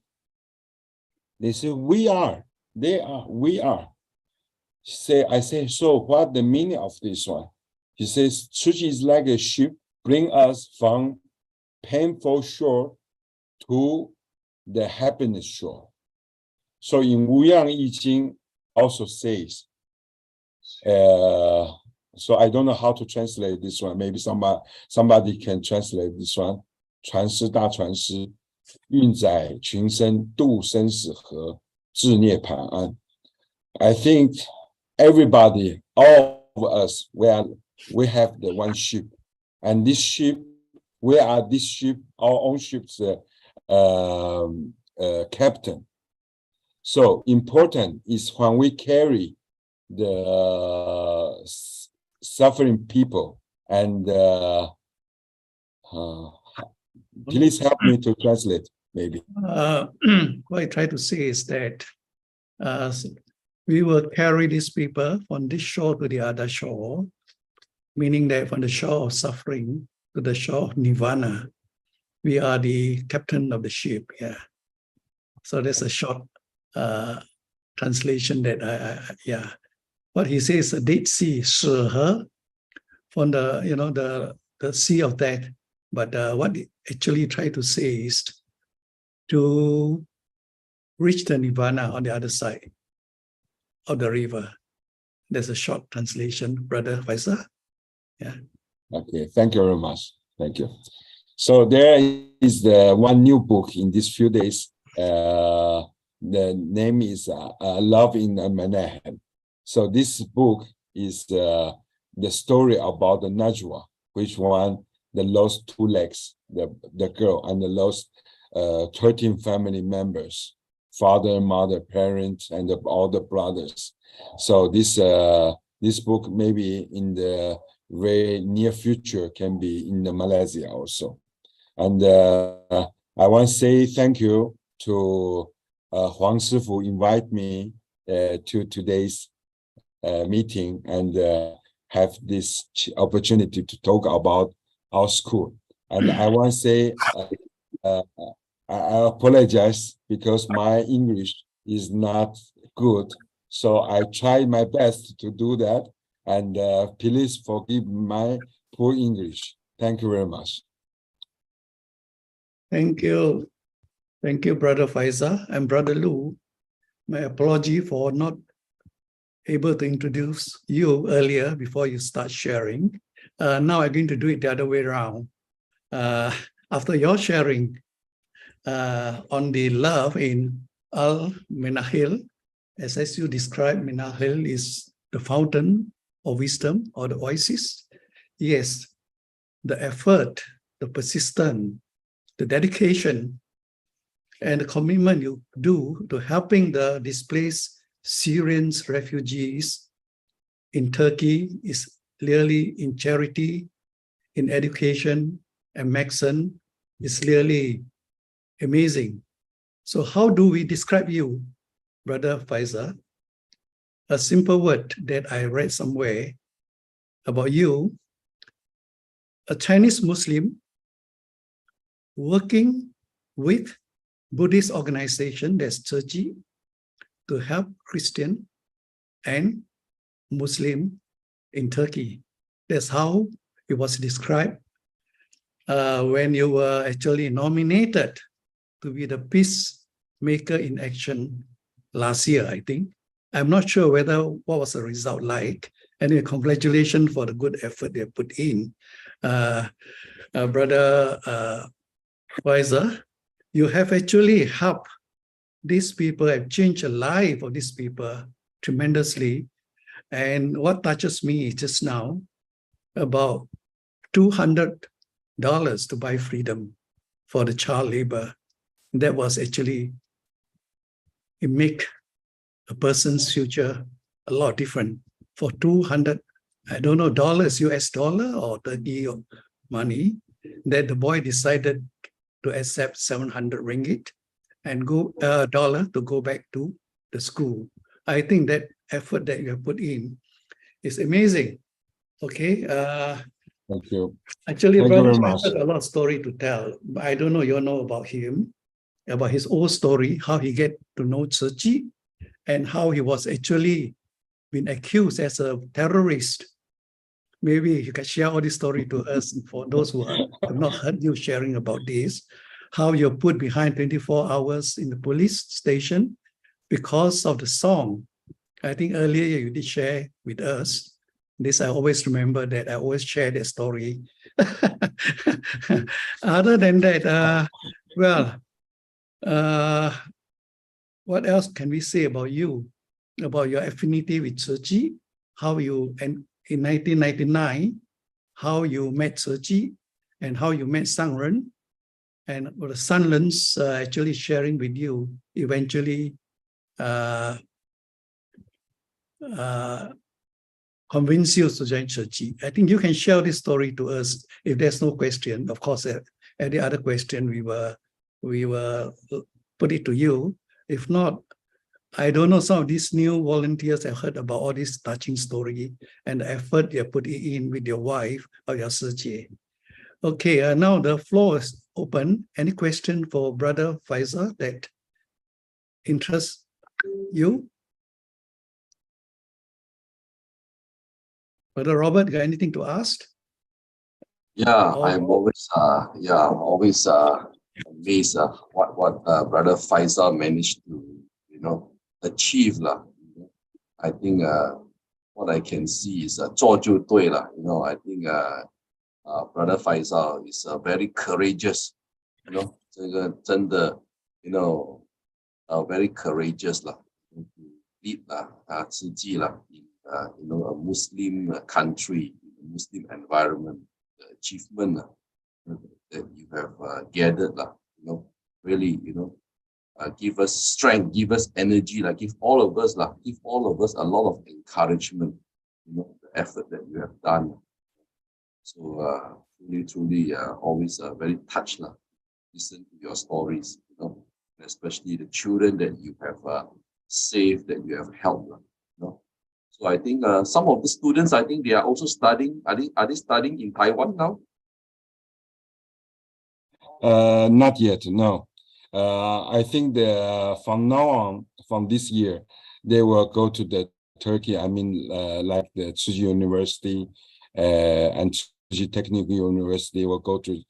They said, we are, they are, we are. I say, so what the meaning of this one? He says, Tsuji is like a ship, bring us from painful shore to the happiness shore. So in Wuyang I Ching also says, so I don't know how to translate this one. Maybe somebody can translate this one. 船师大船师，运载群生渡生死河，至涅槃安。I think everybody, all of us, we have the one ship, and this ship, we are this ship, our own ship's captain. So important is when we carry the suffering people and Please help me to translate, maybe. What I try to say is that we will carry these people from this shore to the other shore, meaning that from the shore of suffering to the shore of nirvana, we are the captain of the ship. Yeah. So there's a short translation that yeah. What he says, the Dead Sea, Shi, from the sea of death. But what he actually tried to say is to reach the nirvana on the other side of the river. There's a short translation, Brother Faisal. Yeah. Okay, thank you very much. Thank you. So there is the one new book in these few days. The name is Love in El-Menahil. So this book is the story about the Najwa, which one the lost two legs, the girl, and the lost 13 family members, father, mother, parents, and all the brothers. So this book maybe in the very near future can be in the Malaysia also. And I want to say thank you to Huang Sifu invite me to today's meeting and have this opportunity to talk about our school. And I want to say I apologize because my English is not good. So I try my best to do that. And please forgive my poor English. Thank you very much. Thank you. Thank you, Brother Faisal and Brother Lu. My apology for not able to introduce you earlier before you start sharing. Now I'm going to do it the other way around. After your sharing on the love in El-Menahil, as you described, Menahil is the fountain of wisdom or the oasis. Yes, the effort, the persistence, the dedication, and the commitment you do to helping the displaced Syrians, refugees in Turkey is clearly in charity, in education, and medicine is clearly amazing. So how do we describe you, Brother Faisal? A simple word that I read somewhere about you, a Chinese Muslim working with Buddhist organization, that's Turkey, to help Christian and Muslim in Turkey. That's how it was described when you were actually nominated to be the peacemaker in action last year, I think. I'm not sure what was the result like. Anyway, congratulations for the good effort they put in. Brother Faisal, you have actually helped these people, have changed the life of these people tremendously. And what touches me is just now about $200 to buy freedom for the child labor. That was actually, it make a person's future a lot different. For 200, I don't know, dollars, US dollar or Turkey money, that the boy decided to accept 700 ringgit and dollar to go back to the school. I think that effort that you have put in is amazing. Okay. Thank you. Actually, Thank you very Brother much. has a lot of story to tell. But I don't know, you know about him, about his old story, how he get to know Tzu, and how he was actually been accused as a terrorist. Maybe you can share all this story to us for those who have not heard you sharing about this, how you're put behind 24 hours in the police station because of the song. I think earlier you did share with us. This I always remember that I always share that story. Other than that, what else can we say about you, about your affinity with Tzu, how you, and in 1999, how you met Tzu, and how you met Sangren, and the Sunlands actually sharing with you eventually convince you to join Churchy? I think you can share this story to us if there's no question. Of course, any other question we will put it to you. If not, I don't know, some of these new volunteers have heard about all this touching story and the effort you're putting in with your wife or your Churchy. Okay, now the floor is open. Any question for Brother Faisal that interests you? Brother Robert, got anything to ask? Yeah, Or- I'm always amazed of what Brother Faisal managed to achieve lah. I think what I can see is 做就对了. I think Brother Faisal is very courageous. 这个真的 very courageous 啦 to lead 自己啦 in a Muslim country, Muslim environment. The achievement that you have gathered, really, give us strength, give us energy, give all of us a lot of encouragement, the effort that you have done. So truly, always very touched, listen to your stories, especially the children that you have saved, that you have helped, So I think some of the students, I think they are also studying. Are they studying in Taiwan now? Not yet, no. I think from now on, from this year, they will go to the Turkey. I mean, like the Tzu Chi University and Tzu Chi Technical University will go to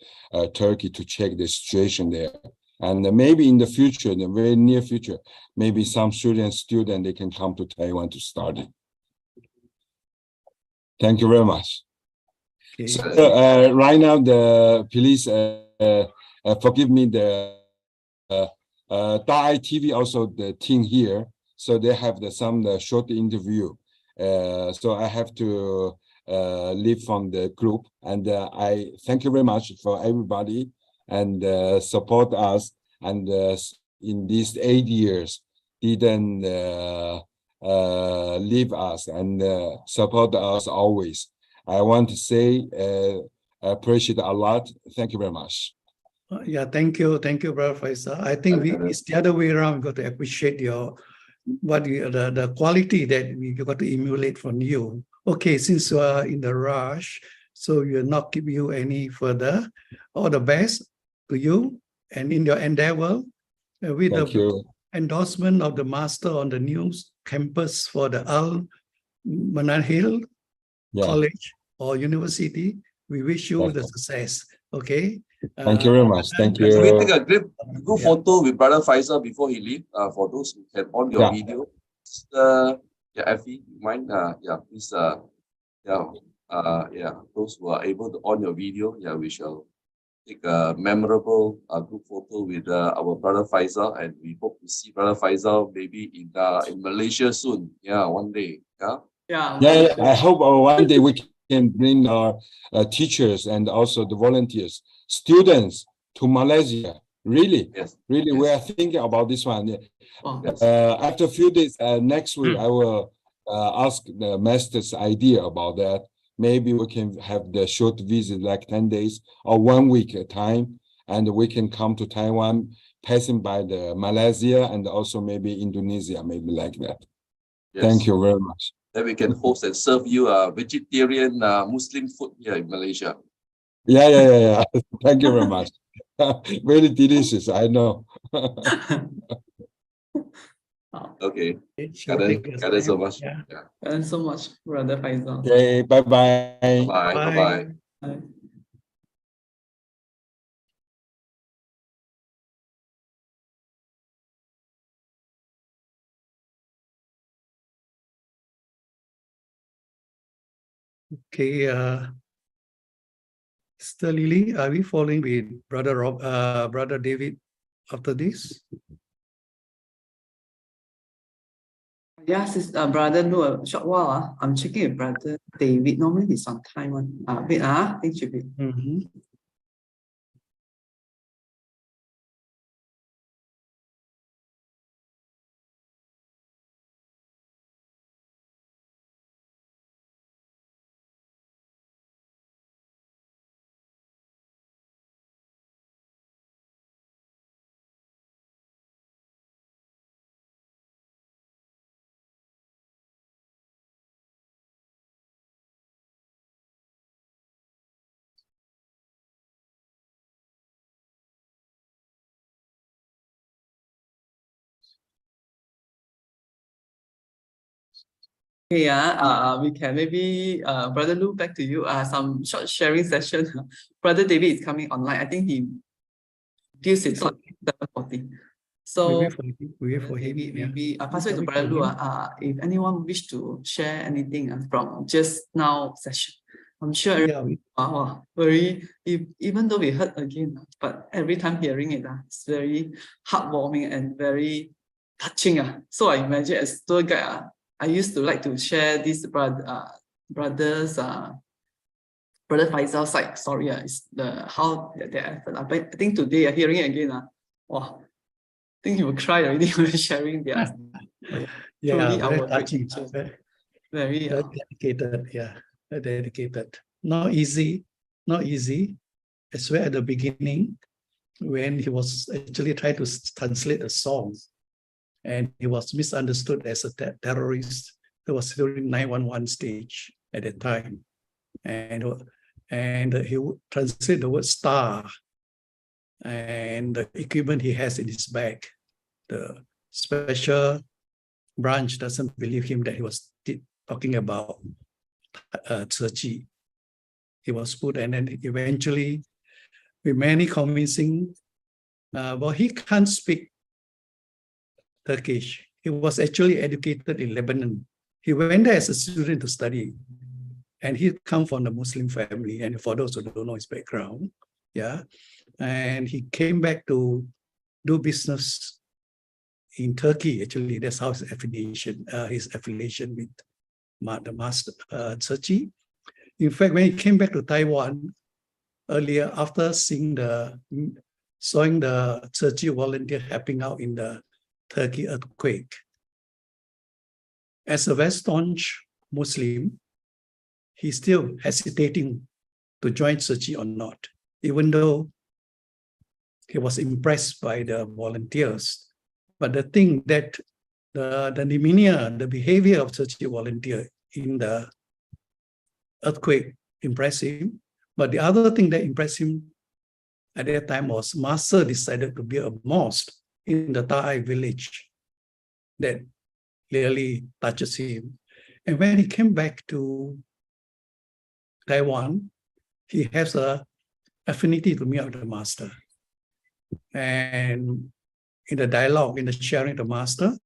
Turkey to check the situation there. And maybe in the future, in the very near future, maybe some students, they can come to Taiwan to study. Thank you very much. Okay. So right now, please forgive me, the Dai TV also the team here, so they have some short interview. So I have to leave from the group, and I thank you very much for everybody and support us, and in these 8 years didn't leave us and support us always. I want to say I appreciate a lot. Thank you very much. Yeah, thank you, Brother Faisal. I think it's the other way around. We got to appreciate the quality that we got to emulate from you. Okay, since you are in the rush, so we will not keep you any further. All the best to you and in your endeavor with Thank the you. endorsement of the master on the new campus for the El-Menahil College or University. We wish you the success. Okay. Thank you very much. Thank you. Can we take a good photo with Brother Faisal before he leaves? For those who can on your video. Effie, you mind? Please. Those who are able to on your video, we shall take a memorable group photo with our Brother Faisal, and we hope to see Brother Faisal maybe in Malaysia soon. One day. Yeah. I hope one day we can bring our teachers and also the volunteers, students to Malaysia. Really, really, we are thinking about this one. After a few days, next week, I will ask the master's idea about that. Maybe we can have the short visit, like 10 days or 1 week at time, and we can come to Taiwan, passing by the Malaysia and also maybe Indonesia, maybe like that. Thank you very much. Then we can host and serve you vegetarian Muslim food here in Malaysia. Yeah. Thank you very much. Very delicious, I know. Okay. Got it so much. Thanks so much, Brother Faisal. Okay, bye-bye. Bye-bye. Okay, Sister Lily, are we following with Brother David after this? Yes, Brother Lu, a short while. I'm checking with Brother David. Normally he's on time. Wait, I think should be. Okay, we can maybe, Brother Lu, back to you. Some short sharing session. Brother David is coming online. I think he deals it slot 7:40. So Wait for him. Wait for him. maybe, Yeah. maybe pass it to Brother Lu. If anyone wish to share anything from just now session, I'm sure Yeah. very, even though we heard again, but every time hearing it, it's very heartwarming and very touching. So I imagine as tour guide, I used to like to share this brothers, Brother Faisal side story. Is the how their effort. But I think today hearing it again, wow, I think you will cry already when sharing their Yeah, truly very our touching. very Dedicated. Yeah, dedicated. Not easy. Not easy. As well at the beginning, when he was actually trying to translate a song, and he was misunderstood as a terrorist. That was during 911 stage at that time, and he would translate the word star, and the equipment he has in his bag. The special branch doesn't believe him that he was talking about Su Ching. He was put, and then eventually, with many convincing, well, he can't speak Turkish. He was actually educated in Lebanon. He went there as a student to study, and he come from a Muslim family. And for those who don't know his background, yeah, and he came back to do business in Turkey. Actually, that's how his affiliation with the master Su Ching. In fact, when he came back to Taiwan earlier, after seeing the Su Ching volunteer helping out in the Turkey earthquake, as a very staunch Muslim, he's still hesitating to join Su Ching or not, even though he was impressed by the volunteers. But the thing that the demeanor, the behavior of Su Ching volunteer in the earthquake impressed him. But the other thing that impressed him at that time was Master decided to build a mosque in the Thai village that really touches him. And when he came back to Taiwan, he has a affinity to meet the master. And in the dialogue, in the sharing the master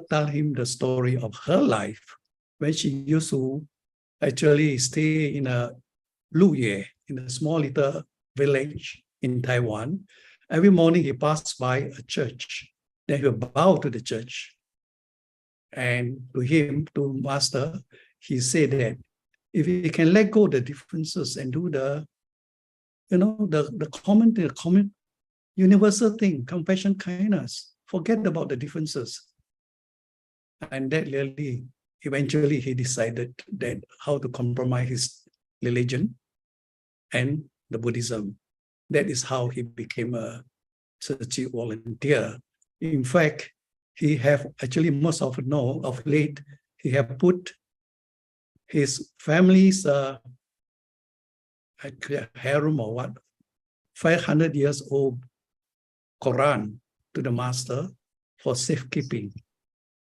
tell him the story of her life when she used to actually stay in a Luye, in a small little village in Taiwan. Every morning he passed by a church. Then he would bow to the church. And to him, to master, he said that if he can let go the differences and do the common universal thing, compassion, kindness, forget about the differences. And that really, eventually he decided that how to compromise his religion and the Buddhism. That is how he became a Su Ching volunteer. In fact, he have actually most of late, he have put his family's harem or what, 500 years old Quran to the master for safekeeping.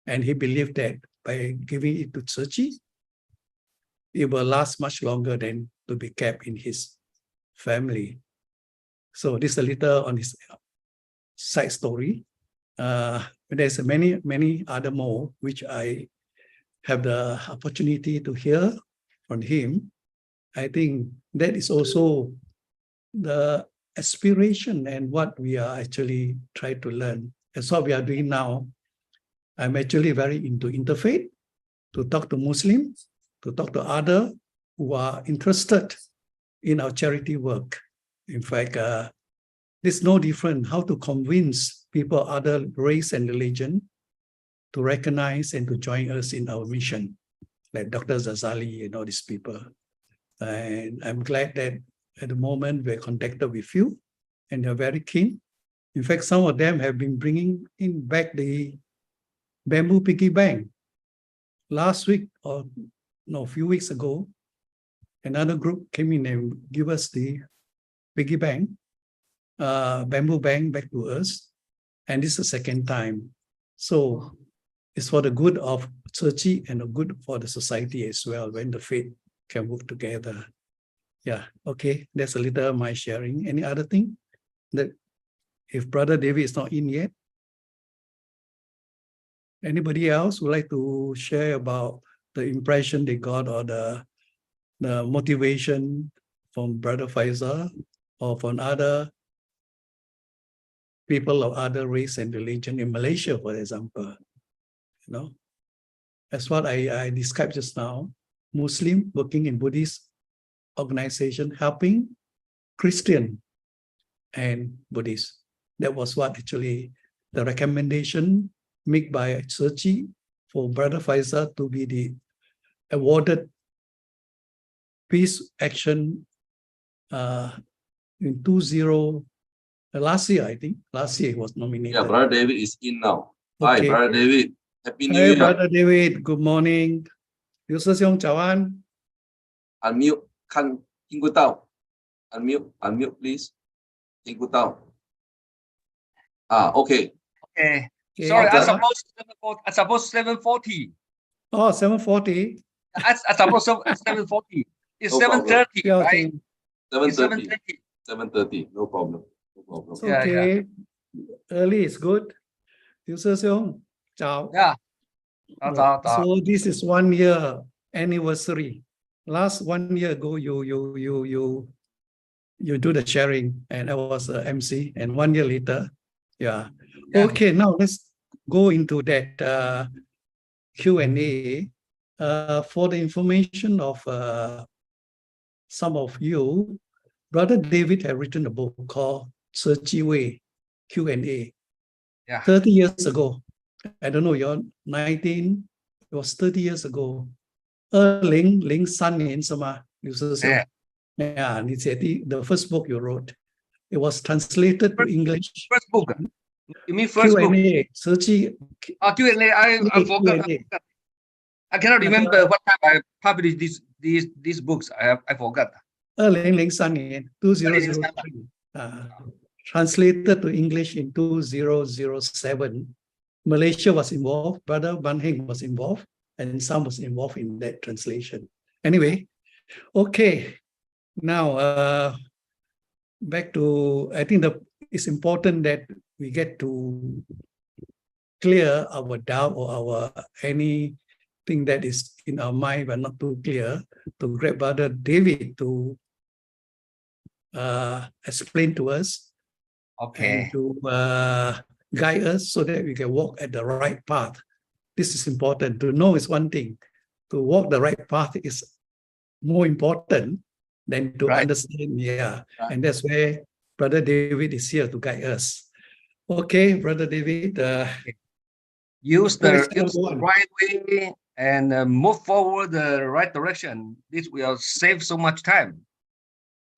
And he believed that by giving it to Su Ching, it will last much longer than to be kept in his family. So this is a little on his side story. There's many other more which I have the opportunity to hear from him. I think that is also the aspiration and what we are actually trying to learn. That's what we are doing now. I'm actually very into interfaith, to talk to Muslims, to talk to others who are interested in our charity work. In fact, it's no different how to convince people, other race and religion, to recognize and to join us in our mission, like Dr. Zazali and all these people. And I'm glad that at the moment we're contacted with you and they're very keen. In fact, some of them have been bringing in back the bamboo piggy bank. Last week, or no, a few weeks ago, another group came in and give us the piggy bank, bamboo bank back to us. And this is the second time. So it's for the good of Su Ching and the good for the society as well when the faith can work together. Yeah, okay, that's a little my sharing. Any other thing that if Brother David is not in yet? Anybody else would like to share about the impression they got or the motivation from Brother Faisal or from other people of other race and religion in Malaysia, for example? You know, that's what I described just now. Muslim working in Buddhist organization helping Christian and Buddhist. That was what actually the recommendation made by Su Ching for Brother Faisal to be the awarded peace action in last year, I think. Last year he was nominated. Yeah, Brother David is in now. Okay. Hi, Brother David. Happy New Hey, Year. Brother David. Good morning. 刘师兄早安。 Unmute. 听不到。Unmute, please. 听不到。Okay. Okay. Okay, Sorry, I Jawan. suppose 7:40. Oh, 7:40. I suppose 7:40. It's No problem. 7:30, Yeah, right? okay. It's 7:30. 7:30. 7:30. No problem. No problem. It's Yeah, okay. Early is good. 刘师兄早。 Yeah. So this is 1 year anniversary. Last 1 year ago, you do the sharing, and I was a MC. And 1 year later, yeah. Okay, now let's go into that Q&A. For the information of some of you, Brother David had written a book called Su Ching Way Q&A. Yeah. 30 years ago. I don't know, you're 19, it was 30 years ago. 2003年是吗？刘师兄。Yeah, 你写the first book you wrote. It was translated to English. First book. You mean first book? Q&A, Su Ching. Q&A. I forgot. I cannot remember what time I published these books. I forgot. 2003年 2003. Translated to English in 2007. Malaysia was involved, Brother Ban Heng was involved, and some was involved in that translation. Anyway, okay. Now, back to, I think it's important that we get to clear our doubt or our anything that is in our mind but not too clear, to grab Brother David to explain to us. Okay. And to guide us so that we can walk at the right path. This is important. To know is one thing. To walk the right path is more important than to understand. Yeah. And that's where Brother David is here to guide us. Okay, Brother David. Use the right way and move forward the right direction. This will save so much time.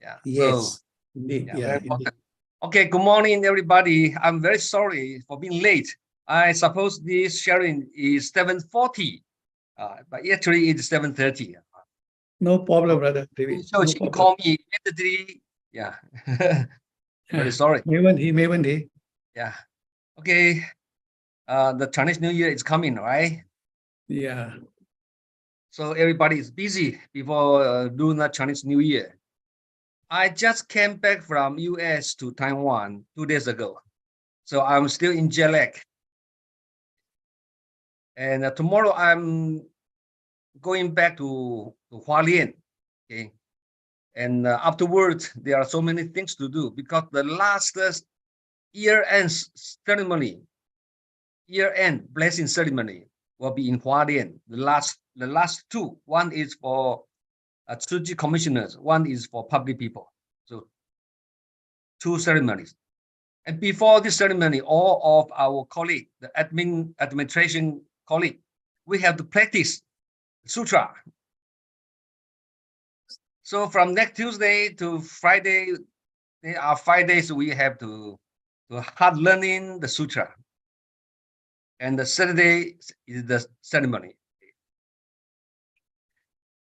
Yeah. Yes. So, indeed. yeah, Yeah, very indeed. important. Okay, good morning, everybody. I'm very sorry for being late. I suppose this sharing is 7:40, but actually it's 7:30. No problem, Brother David. So No she problem. called me immediately. Yeah. Very sorry. Maybe. Yeah. Okay. The Chinese New Year is coming, right? Yeah. So everybody is busy before doing the Chinese New Year. I just came back from US to Taiwan 2 days ago. So I'm still in jet lag. And tomorrow I'm going back to Hualien. Okay. And afterwards, there are so many things to do because the last year-end ceremony, year-end blessing ceremony will be in Hualien. The last two, one is for Su Ching commissioners, one is for public people. So 2 ceremonies. And before this ceremony, all of our colleagues, the administration colleague, we have to practice sutra. So from next Tuesday to Friday, there are 5 days we have to hard learning the sutra. And the Saturday is the ceremony.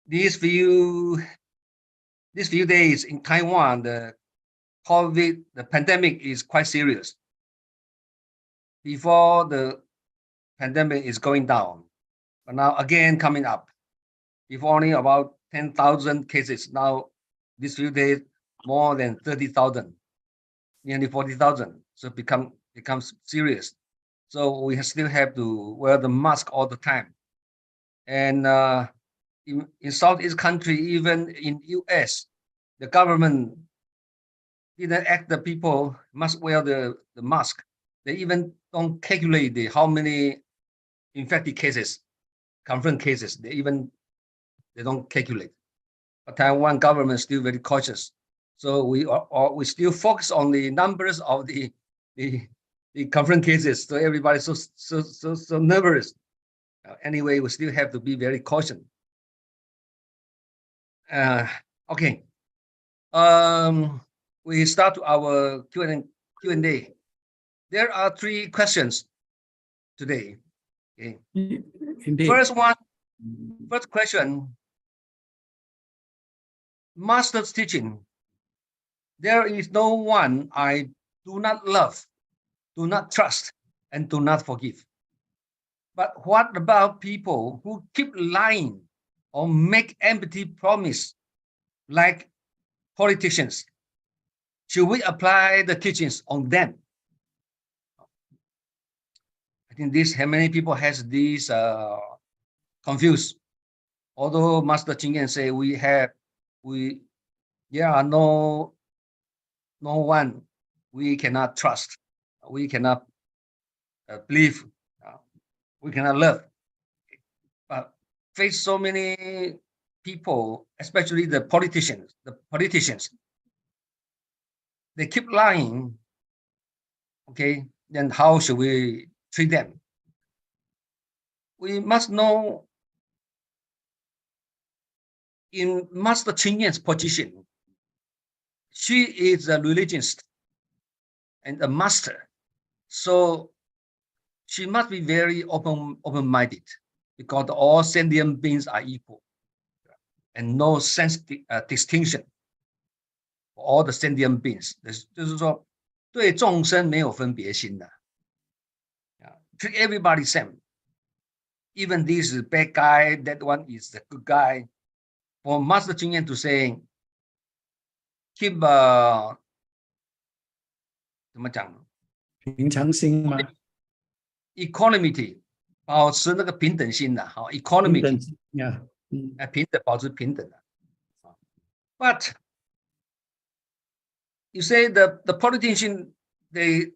These few days in Taiwan, the pandemic is quite serious. Before the pandemic is going down, but now again coming up. Before only about 10,000 cases, now these few days more than 30,000, nearly 40,000. So becomes serious. So we still have to wear the mask all the time. And in Southeast country, even in US, the government didn't ask the people must wear the mask. They even don't calculate how many infected cases, confirmed cases. They don't calculate. But Taiwan government is still very cautious. So we still focus on the numbers of the confirmed cases. So everybody's so nervous. Anyway, we still have to be very cautious. Okay. We start our Q&A. There are 3 questions today. Okay. Indeed. First question. Master's teaching. There is no one I do not love, do not trust, and do not forgive. But what about people who keep lying or make empty promise, like politicians? Should we apply the teachings on them? I think many people has these confused. Although Master Ching say there are no one we cannot trust, we cannot believe, we cannot love. But face so many people, especially the politicians, they keep lying. Okay, then how should we treat them? We must know in Master Ching position, she is a religionist and a master, so she must be very open-minded, because all sentient beings are equal and no sense distinction for all the sentient beings. 就是说，对众生没有分别心的。Treat everybody same. Even this is bad guy, that one is the good guy. For Master Ching to say, keep 怎么讲？平常心吗 ？Equality， 保持那个平等心的，好 ，equality， 平等，保持平等的。But you say the politician they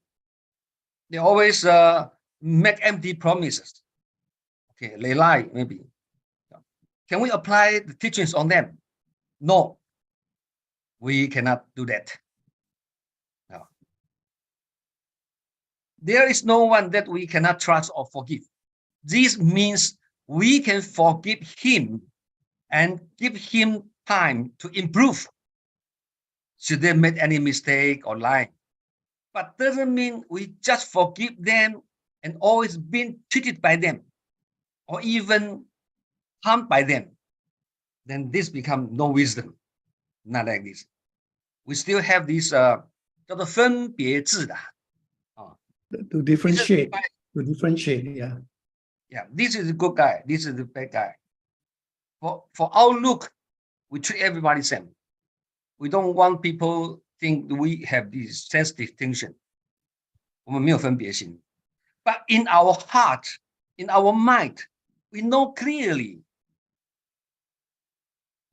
always make empty promises. Okay, they lie maybe. Can we apply the teachings on them? No, we cannot do that. No. There is no one that we cannot trust or forgive. This means we can forgive him and give him time to improve should they make any mistake or lie. But doesn't mean we just forgive them and always being treated by them or even harmed by them. Then this becomes no wisdom. Not like this. We still have this 叫做分别制的 to differentiate, yeah. Yeah, this is the good guy, this is the bad guy. For our look, we treat everybody same. We don't want people think we have this sense distinction. 我们没有分别心. But in our heart, in our mind, we know clearly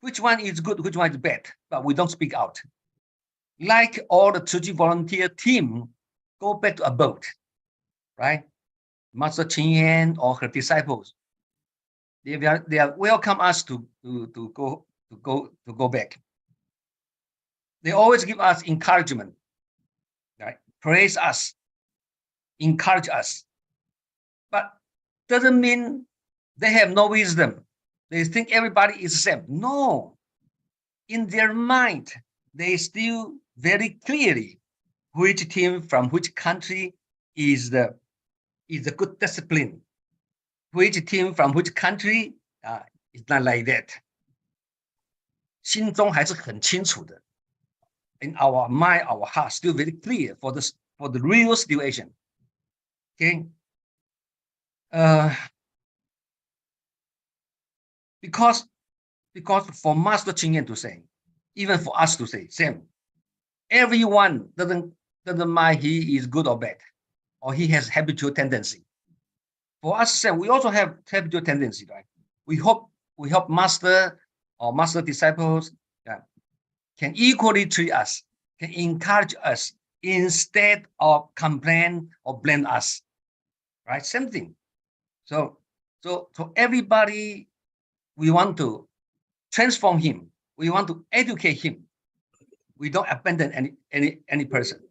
which one is good, which one is bad, but we don't speak out. Like all the Tzu Chi volunteer team go back to a boat, right? Master Ching Yen or her disciples, they welcome us to go back. They always give us encouragement, right? Praise us, encourage us. But doesn't mean they have no wisdom. They think everybody is the same. No. In their mind, they still very clearly which team from which country is a good discipline. Which team from which country is not like that. 心中还是很清楚的. In our mind, our heart, still very clear for the real situation. Okay. Because for Master Ching to say, even for us to say, same. Everyone doesn't mind he is good or bad, or he has habitual tendency. For us, same, we also have habitual tendency, right? We hope Master or Master disciples can equally treat us, can encourage us instead of complain or blame us, right? Same thing. So everybody, we want to transform him. We want to educate him. We don't abandon any person.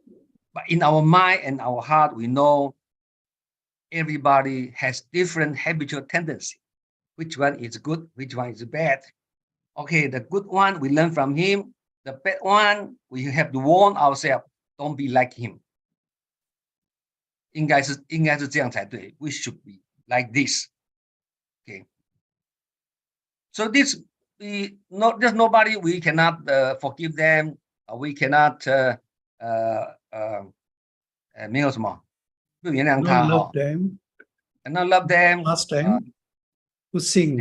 But in our mind and our heart, we know everybody has different habitual tendency. Which one is good? Which one is bad? Okay, the good one, we learn from him. The bad one, we have to warn ourselves, don't be like him. 应该是这样才对. We should be like this. Okay. So there's nobody, we cannot forgive them. We cannot 没有什么不原谅他 Not love them. Not love them. Last time, who sing,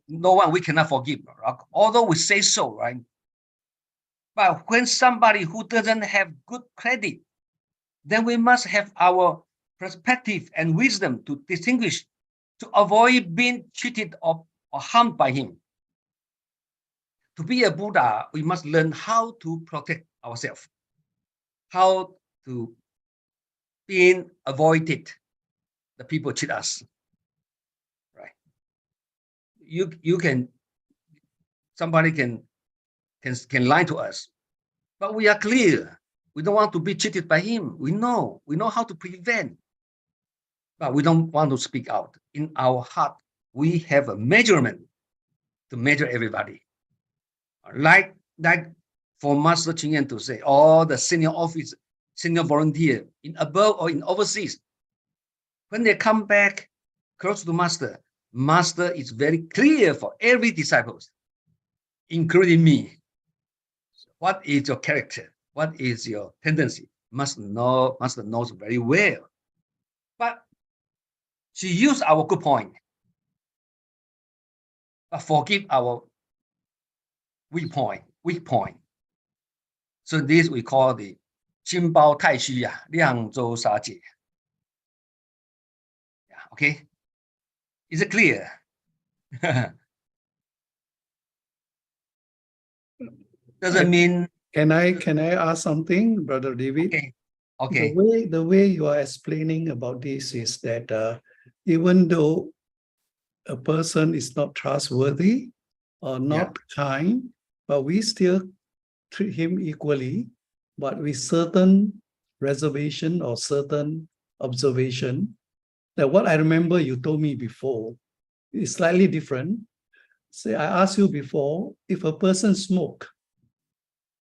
no one we cannot forgive. Although we say so, right? But when somebody who doesn't have good credit, then we must have our perspective and wisdom to distinguish, to avoid being cheated or harmed by him. To be a Buddha, we must learn how to protect ourselves, how to being avoided the people cheat us. Right? You can, somebody can lie to us, but we are clear. We don't want to be cheated by him. We know how to prevent, but we don't want to speak out. In our heart, we have a measurement to measure everybody. Like for Master Ching to say, all the senior volunteer in above or in overseas, when they come back close to Master is very clear for every disciple, including me. What is your character? What is your tendency? Master knows very well. But she used our good point, but forgive our weak point. So this we call the 金包太虚呀，量周杀戒. Yeah, okay. Is it clear? Doesn't mean. Can I ask something, Brother David? Okay. The way you are explaining about this is that even though a person is not trustworthy or not kind, but we still treat him equally, but with certain reservation or certain observation. That what I remember you told me before is slightly different. Say, I asked you before, if a person smoke,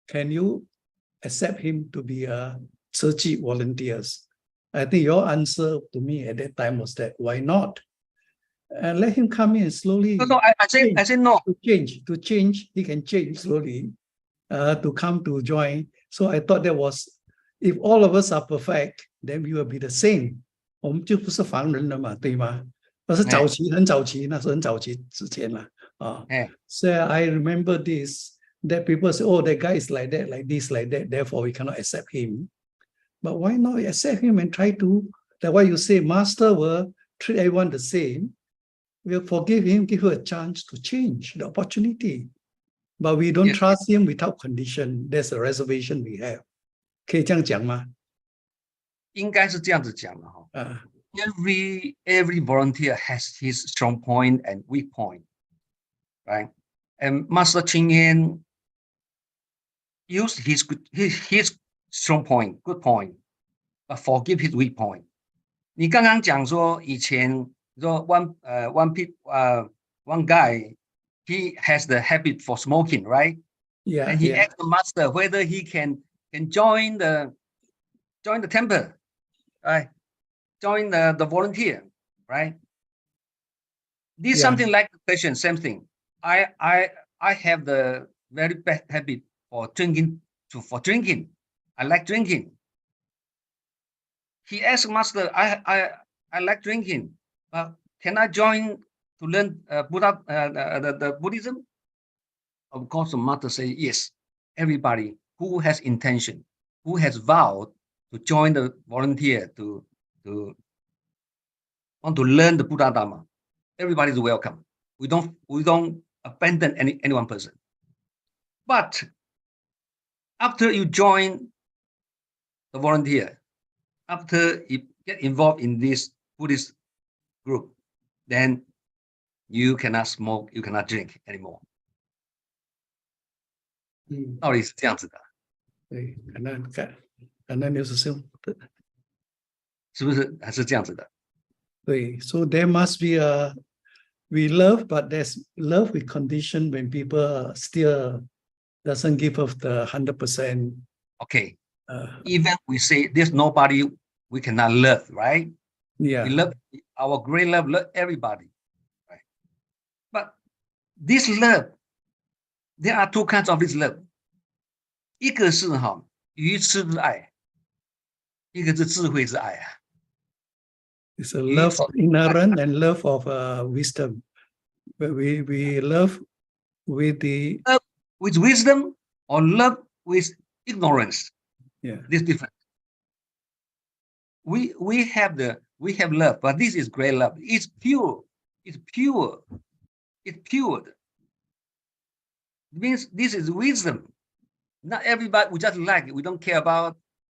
can you accept him to be a Tzu volunteers? I think your answer to me at that time was that, why not? And let him come in slowly. No, I say no. To change, he can change slowly to come to join. So I thought that was, if all of us are perfect, then we will be the same. 我们就不是凡人了嘛，对吗？那是早期，很早期，那是很早期之前了啊。So I remember this, that people say, oh, that guy is like that, like this, like that, therefore we cannot accept him. But why not accept him and try to, that's why you say Master will treat everyone the same. We'll forgive him, give him a chance to change, the opportunity. But we don't trust him without condition. There's a reservation we have. 可以这样讲吗？应该是这样子讲的哈。Every volunteer has his strong point and weak point, right? And Master Ching used his strong point, good point, but forgive his weak point. 你刚刚讲说以前说one guy, he has the habit for smoking, right? Yeah. And he asked the Master whether he can join the temple, right? Join the volunteer, right? This something like the question, same thing. I have the very bad habit for drinking. I like drinking. He asked Master, I like drinking. Can I join to learn Buddha, the Buddhism? Of course, the mother say yes. Everybody who has intention, who has vowed to join the volunteer to want to learn the Buddha Dharma, everybody is welcome. We don't abandon any one person. But after you join the volunteer, after you get involved in this Buddhist group, then you cannot smoke, you cannot drink anymore. 道理是这样子的，对，可能就是这样的。是不是？还是这样子的？对，so there must be we love, but there's love with condition when people still doesn't give us the 100%. Okay. Even we say there's nobody we cannot love, right? Yeah. We love our great love everybody, right? But this love, there are two kinds of this love. 一个是愚痴之爱，一个是智慧之爱啊。It's a love of ignorance and love of wisdom. But we love with the love with wisdom or love with ignorance. Yeah, this different. We have love, but this is great love. It's pure. It's pure. It's pure. It means this is wisdom. Not everybody we just like it. We don't care about.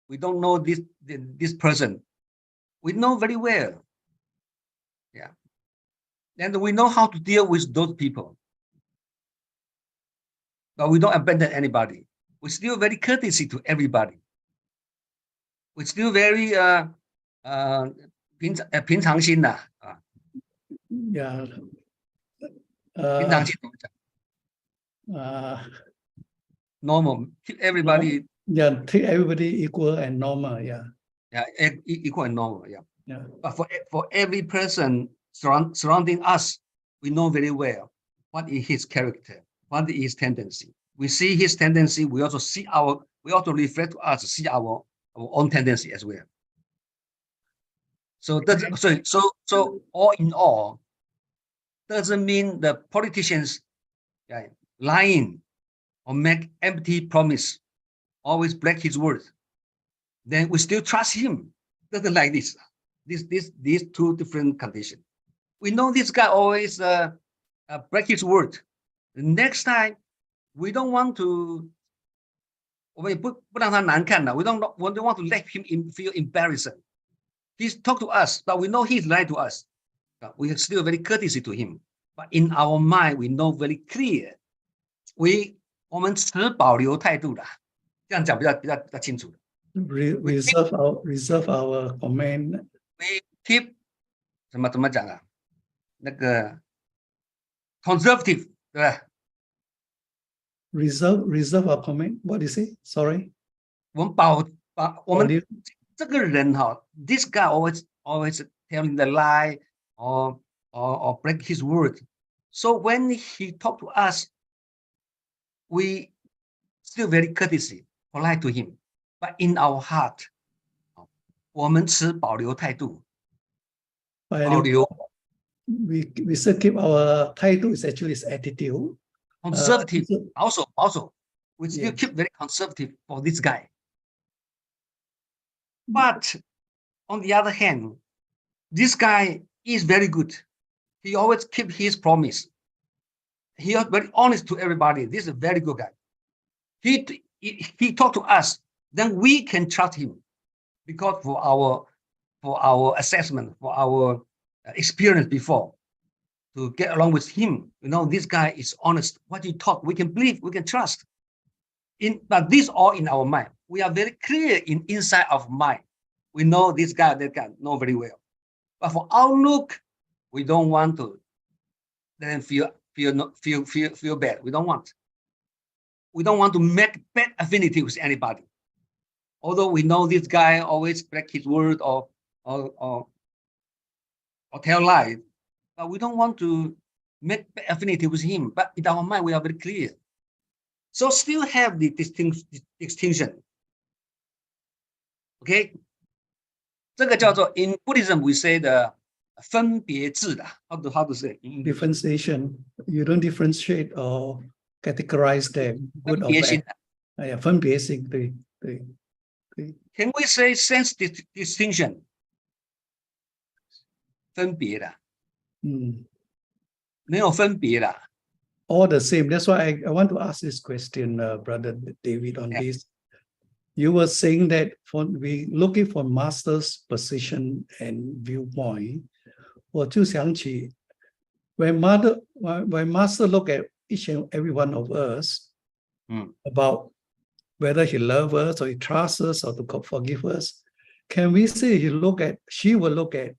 We don't know this person. We know very well. Yeah. And we know how to deal with those people. But we don't abandon anybody. We're still very courtesy to everybody. We're still very 平常心的啊。Yeah. 平常心怎么讲？normal. Keep everybody. Yeah, treat everybody equal and normal. Yeah. Yeah, equal and normal. Yeah. Yeah. But for every person surrounding us, we know very well what is his character, what is his tendency. We see his tendency. We also see we also reflect to us, see our own tendency as well. So all in all, doesn't mean the politicians lying or make empty promise, always break his word. Then we still trust him. Doesn't like this. These two different conditions. We know this guy always break his word. The next time, we don't want to. 我们也不让他难看了. We don't want to let him feel embarrassed. He's talked to us, but we know he's lied to us. But we are still very courtesy to him. But in our mind, we know very clear. 我们持保留态度的，这样讲比较清楚。Reserve our comment. We keep 怎么讲啊？那个 conservative 对吧？ Reserve our comment. What do you say? Sorry. 我们这个人this guy always telling the lie or break his word. So when he talk to us, we still very courtesy, polite to him. But in our heart, 我们持保留态度。保留。We still keep our title is actually his attitude. Conservative, also. We still keep very conservative for this guy. But on the other hand, this guy is very good. He always keep his promise. He is very honest to everybody. This is a very good guy. He talked to us, then we can trust him because for our assessment, for our experience before, to get along with him, this guy is honest. What he taught, we can believe, we can trust. But this all in our mind. We are very clear inside of mind. We know this guy, that guy, know very well. But for outlook, we don't want to let them feel bad. We don't want. We don't want to make bad affinity with anybody. Although we know this guy always break his word or tell lies, but we don't want to make bad affinity with him. But in our mind, we are very clear. So still have the distinction. Okay? 这个叫做 in Buddhism we say the 分别制的 how to say differentiation. You don't differentiate or categorize them good 分 or 别心 bad. 分别性，对对对。 Can we say sense distinction 分别的没有分别的 All the same. That's why I want to ask this question, Brother David, on this. You were saying that we looking for master's position and viewpoint. 我就想起 when master look at each and every one of us about whether he loves us or he trusts us or to forgive us, can we say she will look at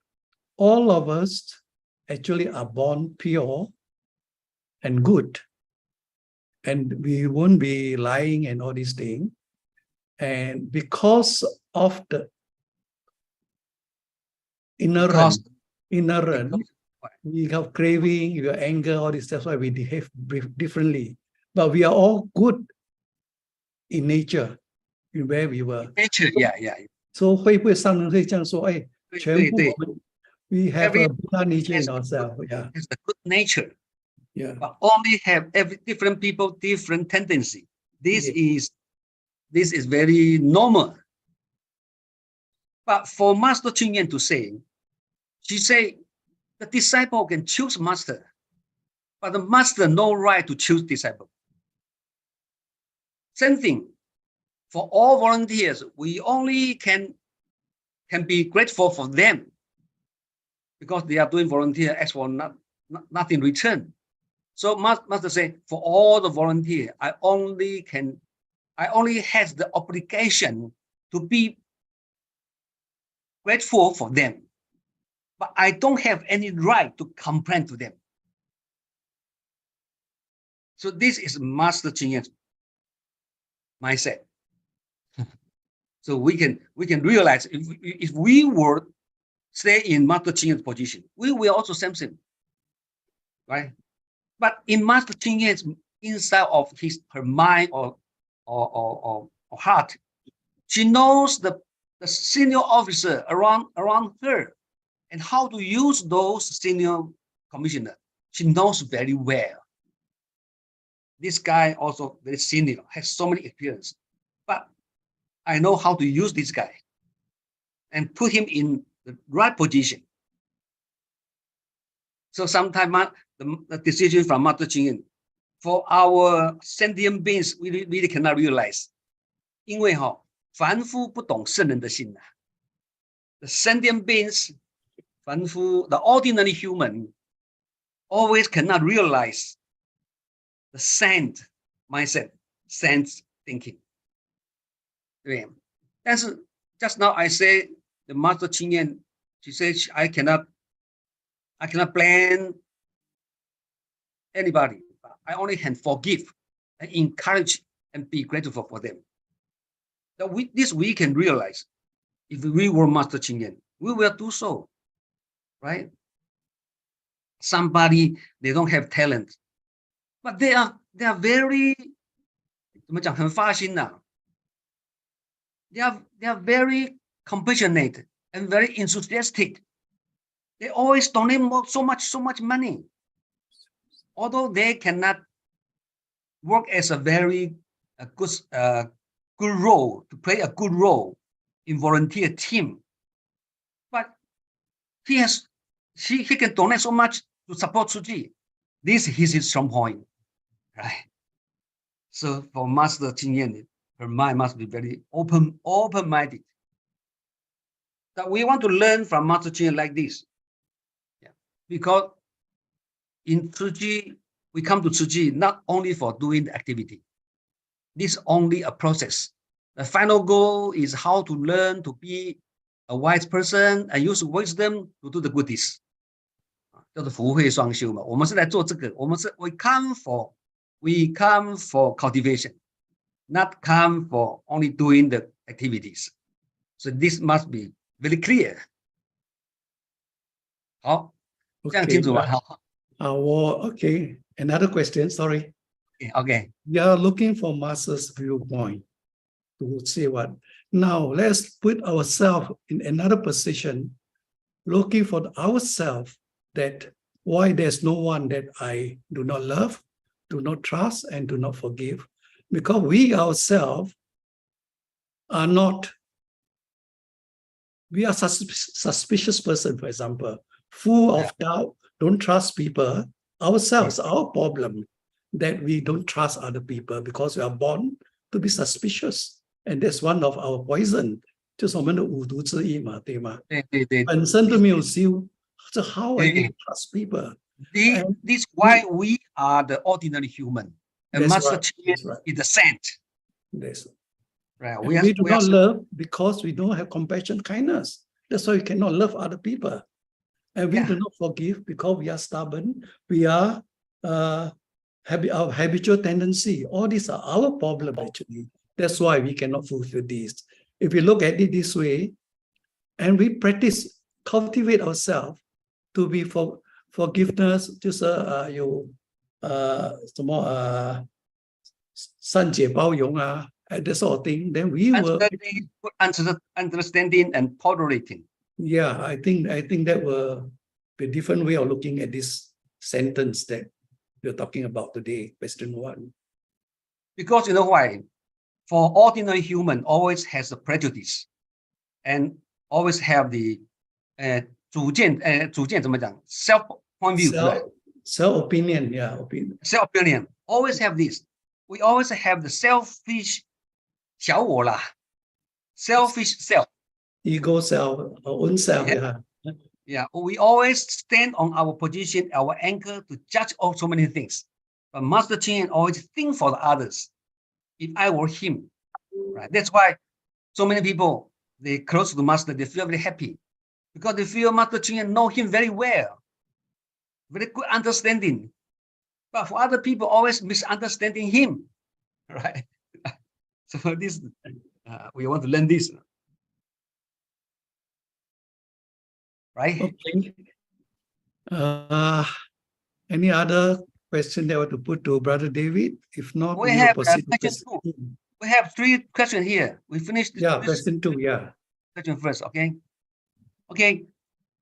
all of us actually are born pure and good, and we won't be lying and all these things, and because of the inherent, we have craving, we have anger, all this, that's why we behave differently, but we are all good in nature, in where we were. Nature, yeah. So 会不会上人会这样说？哎，全部我们 we have a Buddha nature in ourselves. Yeah, it's a good nature. Yeah, but only have different people different tendency. This is very normal. But for Master Ching Yen to say, she say the disciple can choose master, but the master no right to choose disciple. Same thing for all volunteers. We only can be grateful for them because they are doing volunteer as for nothing in return. So master say, for all the volunteer, I only have the obligation to be grateful for them, but I don't have any right to complain to them. So this is Master Ching Yen's mindset. So we can realize if we were stay in Master Ching Yen's position, we will also same thing, right? But in Master Ching Yen's inside of her mind or heart, she knows the senior officer around her and how to use those senior commissioner. She knows very well. This guy also very senior, has so many experience, but I know how to use this guy and put him in the right position. So sometimes the decision from Master Ching Yen for our sentient beings, we really cannot realize. 因为凡夫不懂圣人的心呐。The sentient beings, 凡夫, the ordinary human, always cannot realize the saint mindset, saint thinking. 对，但是 just now I say the Master Ching Yen, she says I cannot blame anybody. I only can forgive and encourage and be grateful for them. That we can realize. If we were Master Ching Yen, we will do so, right? Somebody, they don't have talent, but they are very, 怎么讲，很发心呐。They are very compassionate and very enthusiastic. They always donate so much money. Although they cannot work as a very good role, to play a good role in volunteer team, but he can donate so much to support Su Ching. This is his strong point, right? So for Master Ching Yen, her mind must be very open-minded. That we want to learn from Master Ching Yen like this, because in Su Ching, we come to Su Ching not only for doing the activity. This is only a process. The final goal is how to learn to be a wise person and use wisdom to do the good deeds. 叫做福慧双修嘛。我们是来做这个，we come for cultivation, not come for only doing the activities. So this must be very clear. 好，这样清楚吗？好。Okay. Another question. Sorry. Okay. We are looking for master's viewpoint to say what Now let's put ourselves in another position, looking for ourselves, that why there's no one that I do not love, do not trust, and do not forgive. Because we ourselves are not, we are suspicious person, for example, full of doubt, don't trust people, ourselves, our problem, that we don't trust other people because we are born to be suspicious. And that's one of our poison. 就是我们的五毒之一嘛，对吗？本身都没有修，这 how are you to trust people? This why we are the ordinary human. And Master Ching is the saint. Yes. Right. We do not love because we don't have compassion, kindness. That's why we cannot love other people. And we do not forgive because we are stubborn. We are our habitual tendency. All these are our problem actually. That's why we cannot fulfill this. If we look at it this way, and we practice, cultivate ourselves to be forgiveness, 就是有什么善解包容啊 that sort of thing, then we will understanding and tolerating. Yeah, I think that will be a different way of looking at this sentence that we're talking about today, question 1. Because you know why? For ordinary human always has a prejudice and always have the 主见怎么讲 self point view, self opinion, yeah, opinion. Self opinion always have this. We always have the selfish 小我啦 selfish self, ego self, our own self. Yeah, we always stand on our position, our anchor to judge all so many things. But Master Ching always think for the others. If I were him, right? That's why so many people, they close to the Master, they feel very happy because they feel Master Ching know him very well, very good understanding. But for other people, always misunderstanding him, right? So this, we want to learn this, right? Okay. Any other question that I want to put to Brother David? If not, we will have proceed to question 2. We have 3 questions here. We finished this question 2, question first, okay? Okay.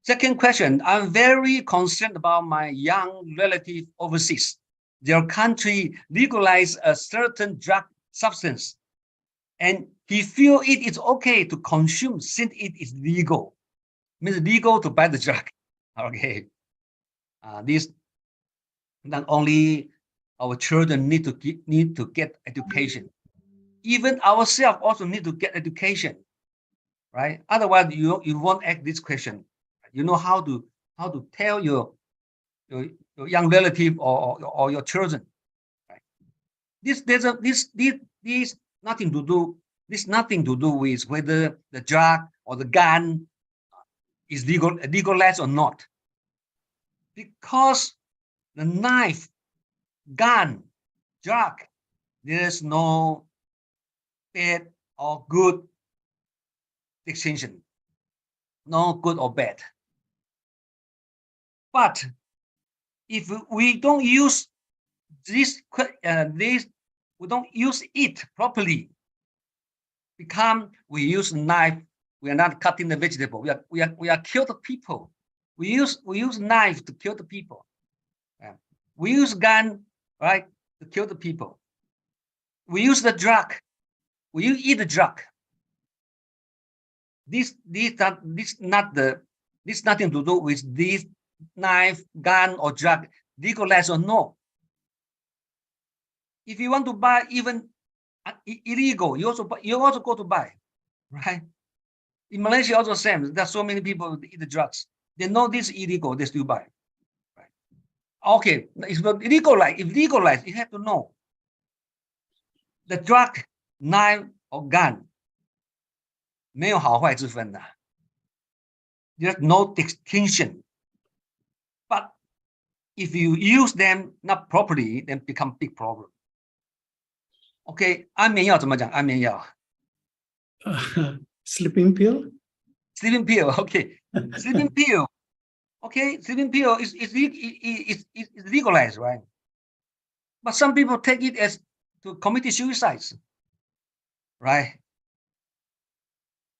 Second question. I'm very concerned about my young relative overseas. Their country legalized a certain drug substance, and he feel it is okay to consume since it is legal. Means legal to buy the drug. Okay. This not only our children need to get education, even ourselves also need to get education, right? Otherwise, you won't ask this question. You know how to tell your young relative or your children, right? This nothing to do. This nothing to do with whether the drug or the gun is legalized or not, because the knife, gun, drug, there is no bad or good distinction, no good or bad. But if we don't use this, we don't use it properly, we use knife. We are not cutting the vegetable. We are kill the people. We use knife to kill the people. We use gun, right, to kill the people. We use the drug. We eat the drug. This nothing to do with this knife, gun, or drug, legalized or no. If you want to buy even illegal, you also go to buy, right? In Malaysia, also same. There's so many people who eat the drugs. They know this is illegal, they still buy. Right? Okay, it's not legalized. If legalized, you have to know the drug, knife, or gun 没有好坏之分的. There's no distinction. But if you use them not properly, then become big problem. Okay, 安眠药怎么讲？安眠药 sleeping pill. Sleeping pill, okay. Sleeping pill, okay. Sleeping pill is legalized, right? But some people take it as to commit suicides, right?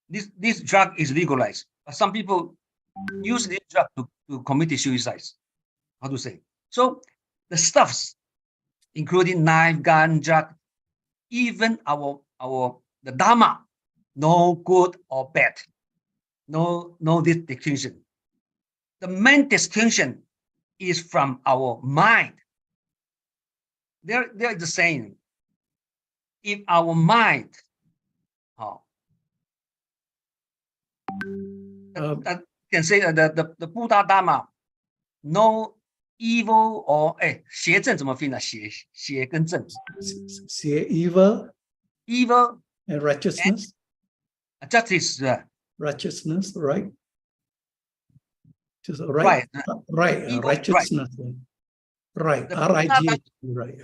this drug is legalized, but some people use this drug to commit suicide. How to say? So the stuffs, including knife, gun, drug, even the dharma, no good or bad, no this distinction. The main distinction is from our mind. There is a saying: if our mind, can say the Buddha Dharma, no evil or 邪正怎么分啊？邪跟正，邪 evil and righteousness, justice, righteousness, right? Just right, evil, righteousness, right, R-I-G, right.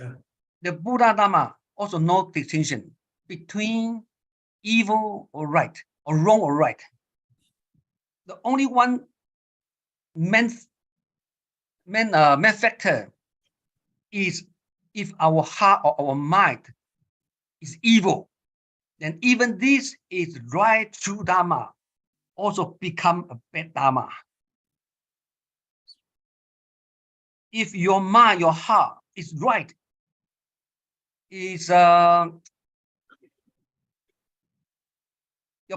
The Buddha Dharma also no distinction between evil or right, or wrong or right. The only one main factor is if our heart or our mind is evil, then even this is right true Dharma also become a bad Dharma. If your mind, your heart is right, is your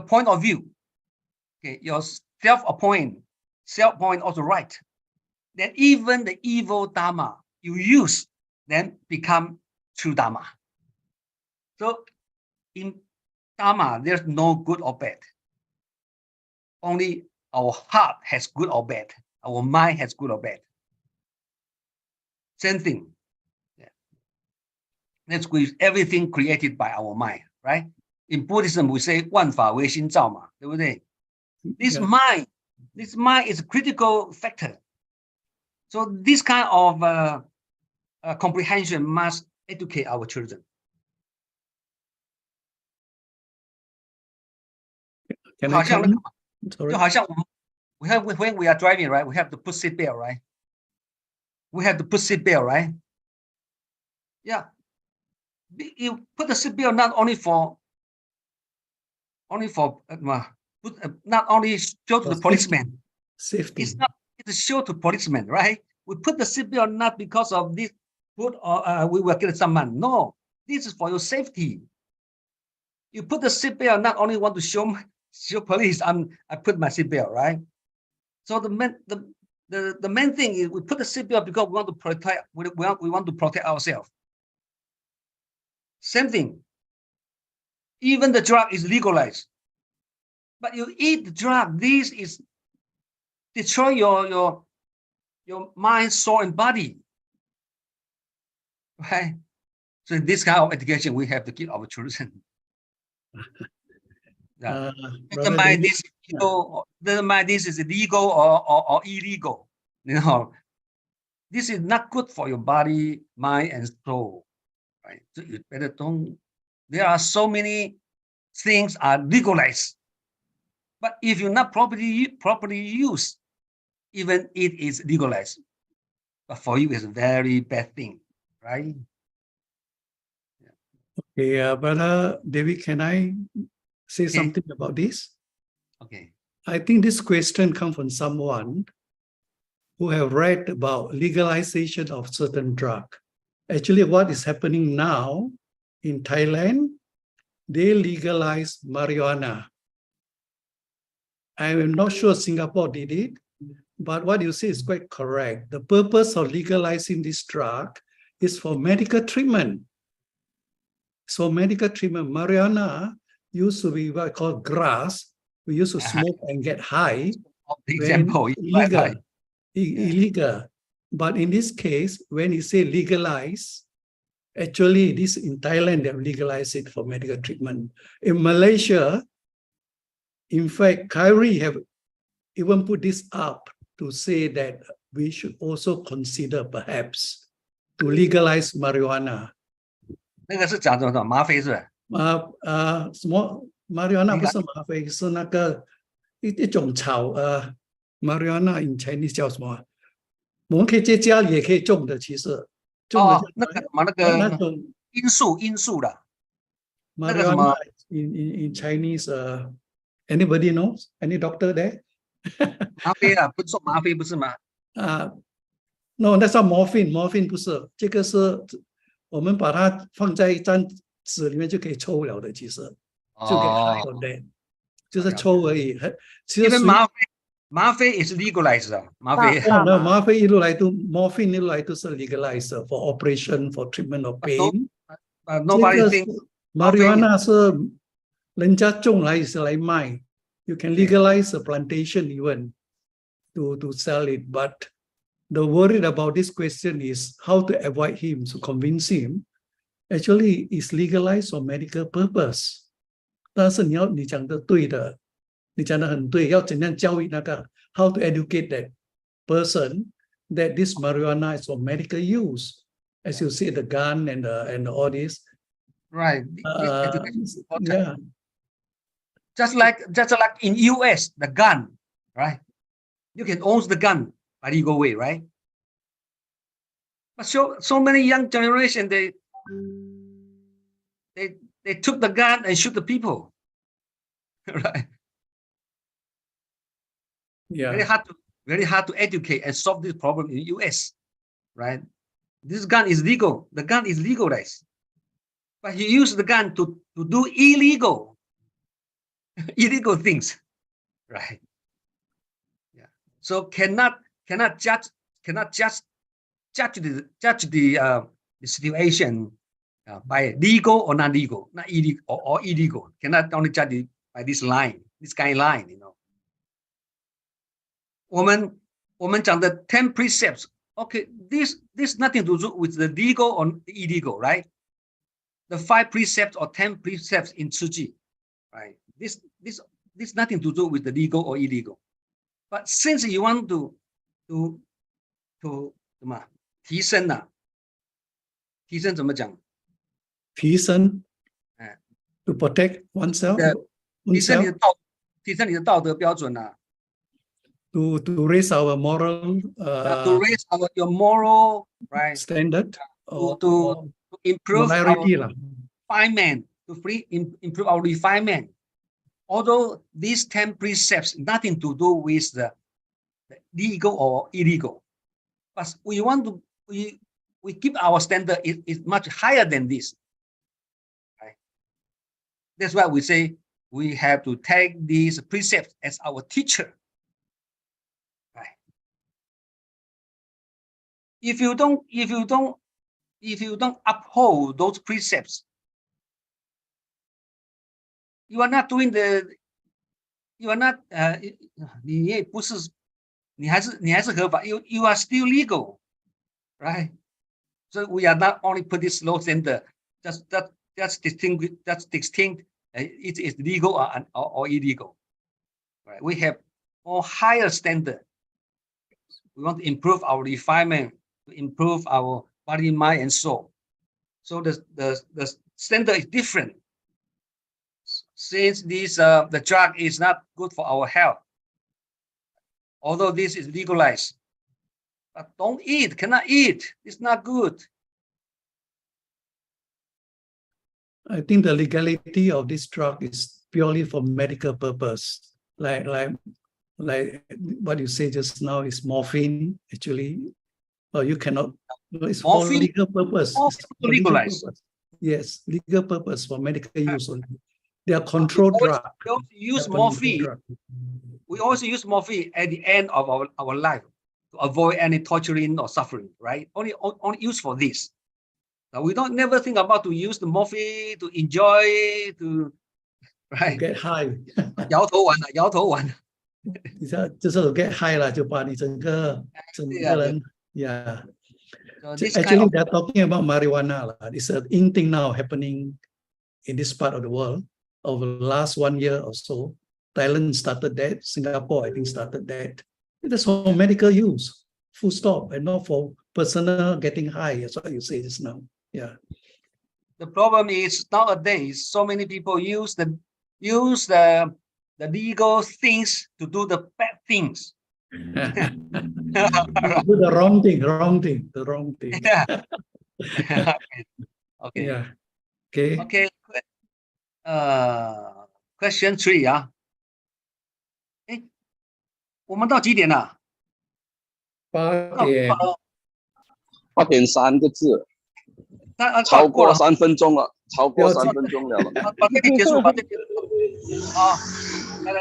point of view, okay, your self-point also right, then even the evil Dharma you use then become true Dharma. So in Dharma, there's no good or bad. Only our heart has good or bad. Our mind has good or bad. Same thing. Yeah. That's everything created by our mind, right? In Buddhism, we say 万法唯心造嘛，对不对? This mind is a critical factor. So this kind of comprehension must educate our children. Can I come? When we are driving, right? We have to put seat belt, right? We have to put seat belt, right? Yeah. You put the seat belt not only for not only show to the policeman. Safety. It's show to policemen, right? We put the seat belt not because of this put or we will kill someone. No, this is for your safety. You put the seat belt not only want to show police I put my seat belt, right? So the main thing is we put the seat belt because we want to protect. We want to protect ourselves. Same thing. Even the drug is legalized, but you eat the drug. This is destroy your mind, soul, and body. Right? So this kind of education we have to give our children. Doesn't mind this is illegal or illegal. You know, this is not good for your body, mind, and soul. Right? So you better don't. There are so many things are legalized, but if you're not properly used, even it is legalized, but for you it's a very bad thing, right? Okay, Brother David, can I say something about this? Okay. I think this question comes from someone who have read about legalization of certain drug. Actually, what is happening now in Thailand, they legalize marijuana. I am not sure Singapore did it, but what you say is quite correct. The purpose of legalizing this drug is for medical treatment. So medical treatment, marijuana used to be what I call grass. We used to smoke and get high. Example, illegal. But in this case, when you say legalize, actually this in Thailand, they have legalized it for medical treatment. In Malaysia, in fact, Kyrie have even put this up to say that we should also consider perhaps to legalize marijuana. 那个是讲什么吗啡是吧？什么 marijuana 不是吗啡，是那个一种草marijuana in Chinese 叫什么？我们可以在家里也可以种的，其实种的那种罂粟的。marijuana in Chinese Anybody knows? Any doctor there? 吗啡啊，不是说吗啡不是吗？ No, that's not morphine. Morphine 不是，这个是我们把它放在一张纸里面就可以抽了的，其实就给 high on that，就是抽而已。其实因为吗啡也是 legalized 的，吗啡。那吗啡一路来都 morphine 一路来都是 legalized for operation for treatment of pain。Nobody think marijuana 是人家种来是来卖。You can legalize a plantation even to sell it, but the worry about this question is how to avoid him, to convince him. Actually, it's legalized for medical purpose. 但是你讲的对的，你讲的很对，要怎样教育那个 how to educate that person that this marijuana is for medical use. As you see, the gun and all this. Right. Yeah. Just like in US, the gun, right? You can own the gun by legal way, right? But so many young generation they took the gun and shoot the people, right? Yeah. Very hard to educate and solve this problem in US, right? This gun is legal. The gun is legalized, but he used the gun to do illegal things, right? Yeah. So cannot judge the situation by legal or not legal, not illegal or illegal. Cannot only judge it by this guideline, you know. 我们讲的 10 precepts, okay, this nothing to do with the legal or illegal, right? The 5 precepts or 10 precepts in Su Ching, right? This nothing to do with the legal or illegal. But since you want to 什么提升啊？提升怎么讲？提升 to protect oneself. 提升你的道德标准啊。To raise our moral. To raise your moral right standard. To improve our refinement. Improve our refinement. Although these 10 precepts nothing to do with the legal or illegal, but we want to we keep our standard is much higher than this. Right? That's why we say we have to take these precepts as our teacher. Right? If you don't uphold those precepts, you are not doing you are not 你也不是你还是合法 you are still legal, right? So we are not only put this low standard, that's distinct it is legal or illegal, right? We have more higher standard. We want to improve our refinement, to improve our body, mind, and soul. So the standard is different. Since the drug is not good for our health, although this is legalized, but don't eat, cannot eat. It's not good. I think the legality of this drug is purely for medical purpose. Like what you say just now is morphine, actually. Or you cannot, it's for legal purpose. Legalized. Yes, legal purpose for medical use only. They are controlled drugs. We also use morphine. We also use morphine at the end of our life to avoid any torturing or suffering, right? Only use for this. Now we don't never think about to use the morphine to enjoy right? To get high. 摇头丸啊，摇头丸。就是 get high 了，就把你整个人 yeah. Actually, they're talking about marijuana. It's an in thing now happening in this part of the world over the last 1 year or so. Thailand started that. Singapore, I think, started that. That's for medical use, full stop, and not for personal getting high. That's what you say just now. Yeah. The problem is nowadays, so many people use the legal things to do the bad things. Do the wrong thing. Yeah. Okay. Yeah. Okay. Okay. Question 3. 我们到几点了8点8点3个字，那超过过了3分钟了，超过不要紧3分钟了。把这题结束，把这题结束。好，来，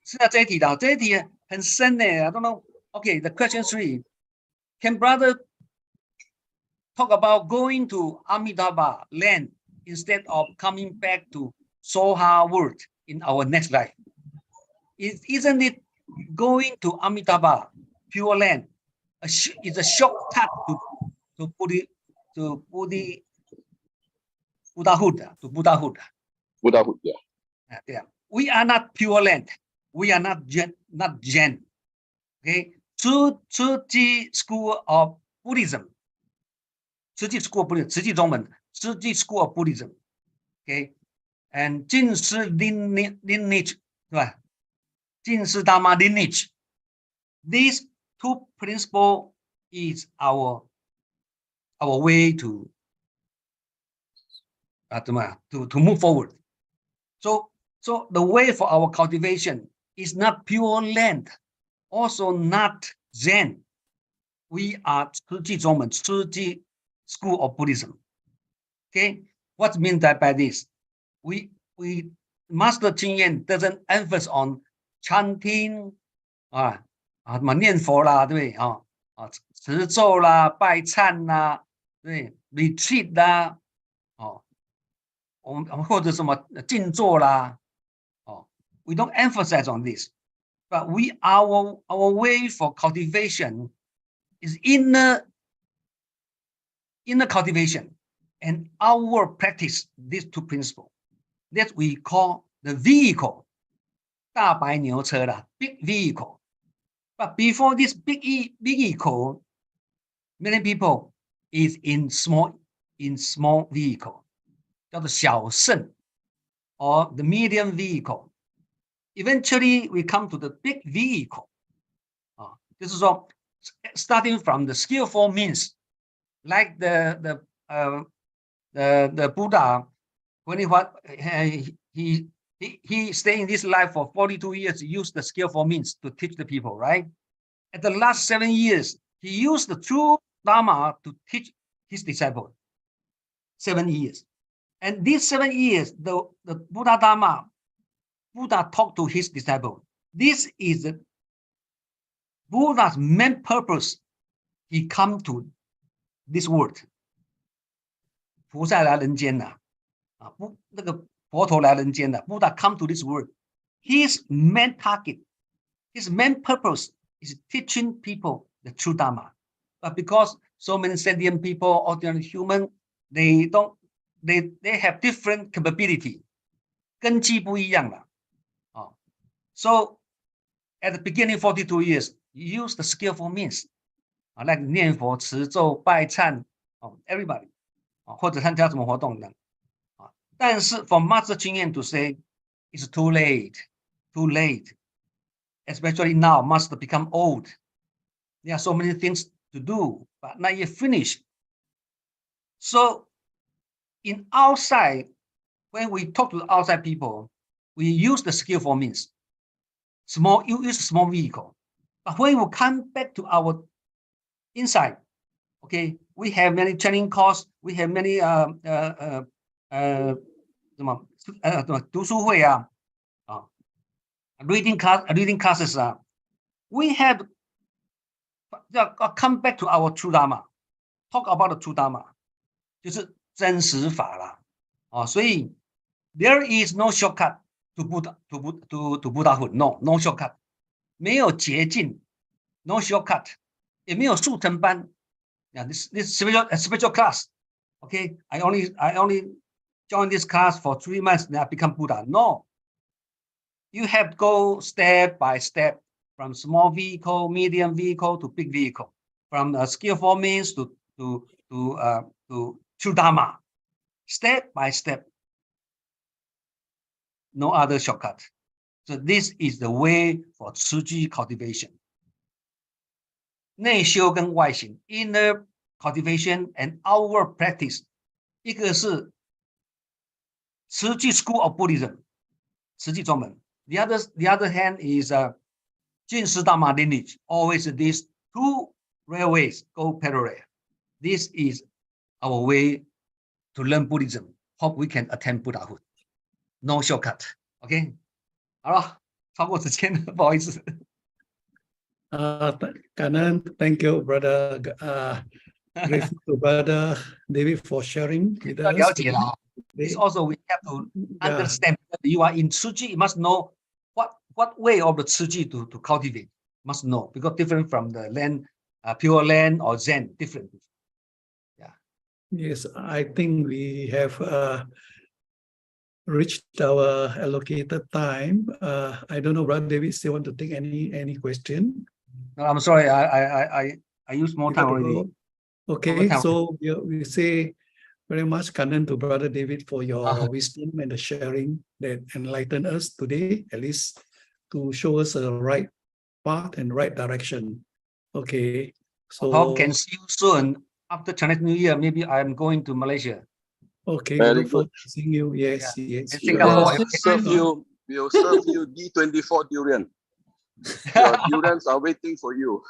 是啊，这一题的，这一题很深呢。I don't know. Okay, the question 3. Can brother talk about going to Amitabha land instead of coming back to Soha world in our next life? Isn't it going to Amitabha, pure land, is a shortcut to Buddhahood? Buddhahood, yeah. Yeah. We are not pure land. We are not Zen. Okay. Tzu Chi School of Buddhism. Tzu Chi School of Buddhism. Tzu Chi School of Buddhism. Okay. And Jin Shi lineage. Jin Shi Dharma lineage. These two principles is our way to move forward. So the way for our cultivation is not pure land, also not Zen. We are Tzu Chi School of Buddhism. Okay, what means that by this? We Master Ching Yen doesn't emphasize on chanting 什么念佛啦，对不对持咒啦，拜忏啦，对 retreat 啦，我们或者什么静坐啦，we don't emphasize on this, but our way for cultivation is inner cultivation and our practice these two principles that we call the vehicle, 大白牛车啦 big vehicle. But before this big vehicle, many people is in small vehicle, 叫做小乘 or the medium vehicle. Eventually, we come to the big vehicle. 就是说 starting from the skillful means, like the Buddha, when he stayed in this life for 42 years, he used the skillful means to teach the people, right? At the last 7 years, he used the true Dharma to teach his disciples. 7 years. And these 7 years, the Buddha Dharma, Buddha talked to his disciples. This is the Buddha's main purpose. He come to this world. 菩萨来人间呐，那个佛陀来人间的 Buddha come to this world. His main target, his main purpose is teaching people the true Dharma. But because so many sentient people, ordinary human, they have different capability. 根基不一样了。So at the beginning 42 years, you use the skillful means, like 念佛、持咒、拜忏 everybody, 或者参加什么活动的。但是 for Master Ching Yen to say, it's too late, especially now, Master become old. There are so many things to do, but not yet finished. So in outside, when we talk to the outside people, we use the skillful means. You use small vehicle. But when we come back to our inside, okay, we have many training courses, we have many 读书会啊，reading classes 啊 we have come back to our true Dharma, talk about the true Dharma, 就是真实法啦，所以 there is no shortcut to Buddhahood, no shortcut, 没有捷径 no shortcut, 也没有速成班。This spiritual class, okay, I only join this class for 3 months, then I become Buddha. No, you have to go step by step, from small vehicle, medium vehicle to big vehicle, from skillful means to true Dharma, step by step. No other shortcut. So this is the way for Tzu Chi cultivation. 内修跟外行 inner cultivation and outward practice. 一个是Tzu Chi School of Buddhism, 慈济宗门. The other hand is Jin Sudama lineage, always these two railways go parallel. This is our way to learn Buddhism. Hope we can attain Buddhahood. No shortcut. Okay. 好了，超过时间了，不好意思。感恩 thank you, brother. Grateful to brother David for sharing with 要 us. 了解了啊。This also we have to understand that you are in Su Ching, you must know what way of the Su Ching to cultivate. Must know because different from the land, pure land or Zen, different. Yeah. Yes, I think we have reached our allocated time. I don't know, brother David, still want to take any question? No, I'm sorry. I used more time already. Okay, so we say very much Kanan to brother David for your wisdom and the sharing that enlightened us today, at least to show us the right path and right direction. Okay, so hope can see you soon after Chinese New Year. Maybe I'm going to Malaysia. Okay, very look forward good. to seeing you. Yes, yes. We'll serve you D24 durian. Your durians are waiting for you.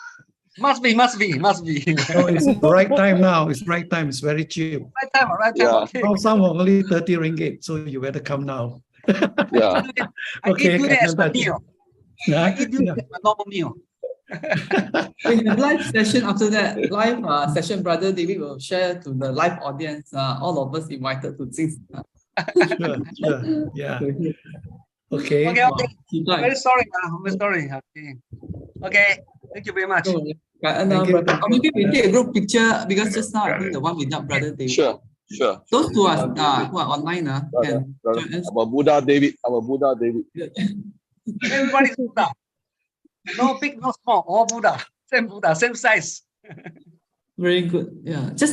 Must be. No, it's the right time now. It's right time. It's very cheap. Right time. Yeah. Okay. Now some are only 30 ringgit, so you better come now. Yeah. I eat durian as my meal. Yeah. I eat durian as my normal meal. In the live session after that, live session, brother David will share to the live audience. All of us invited to sing. Sure. Yeah. Okay. Okay. I'm very sorry. Okay. Thank you very much. Thank you. Maybe we take a group picture because just now I think the one without brother David. Sure. Those who are online can join us. Our Buddha David. Everybody's Buddha. No big, no small. All Buddha. Same size. Very good. Yeah. Just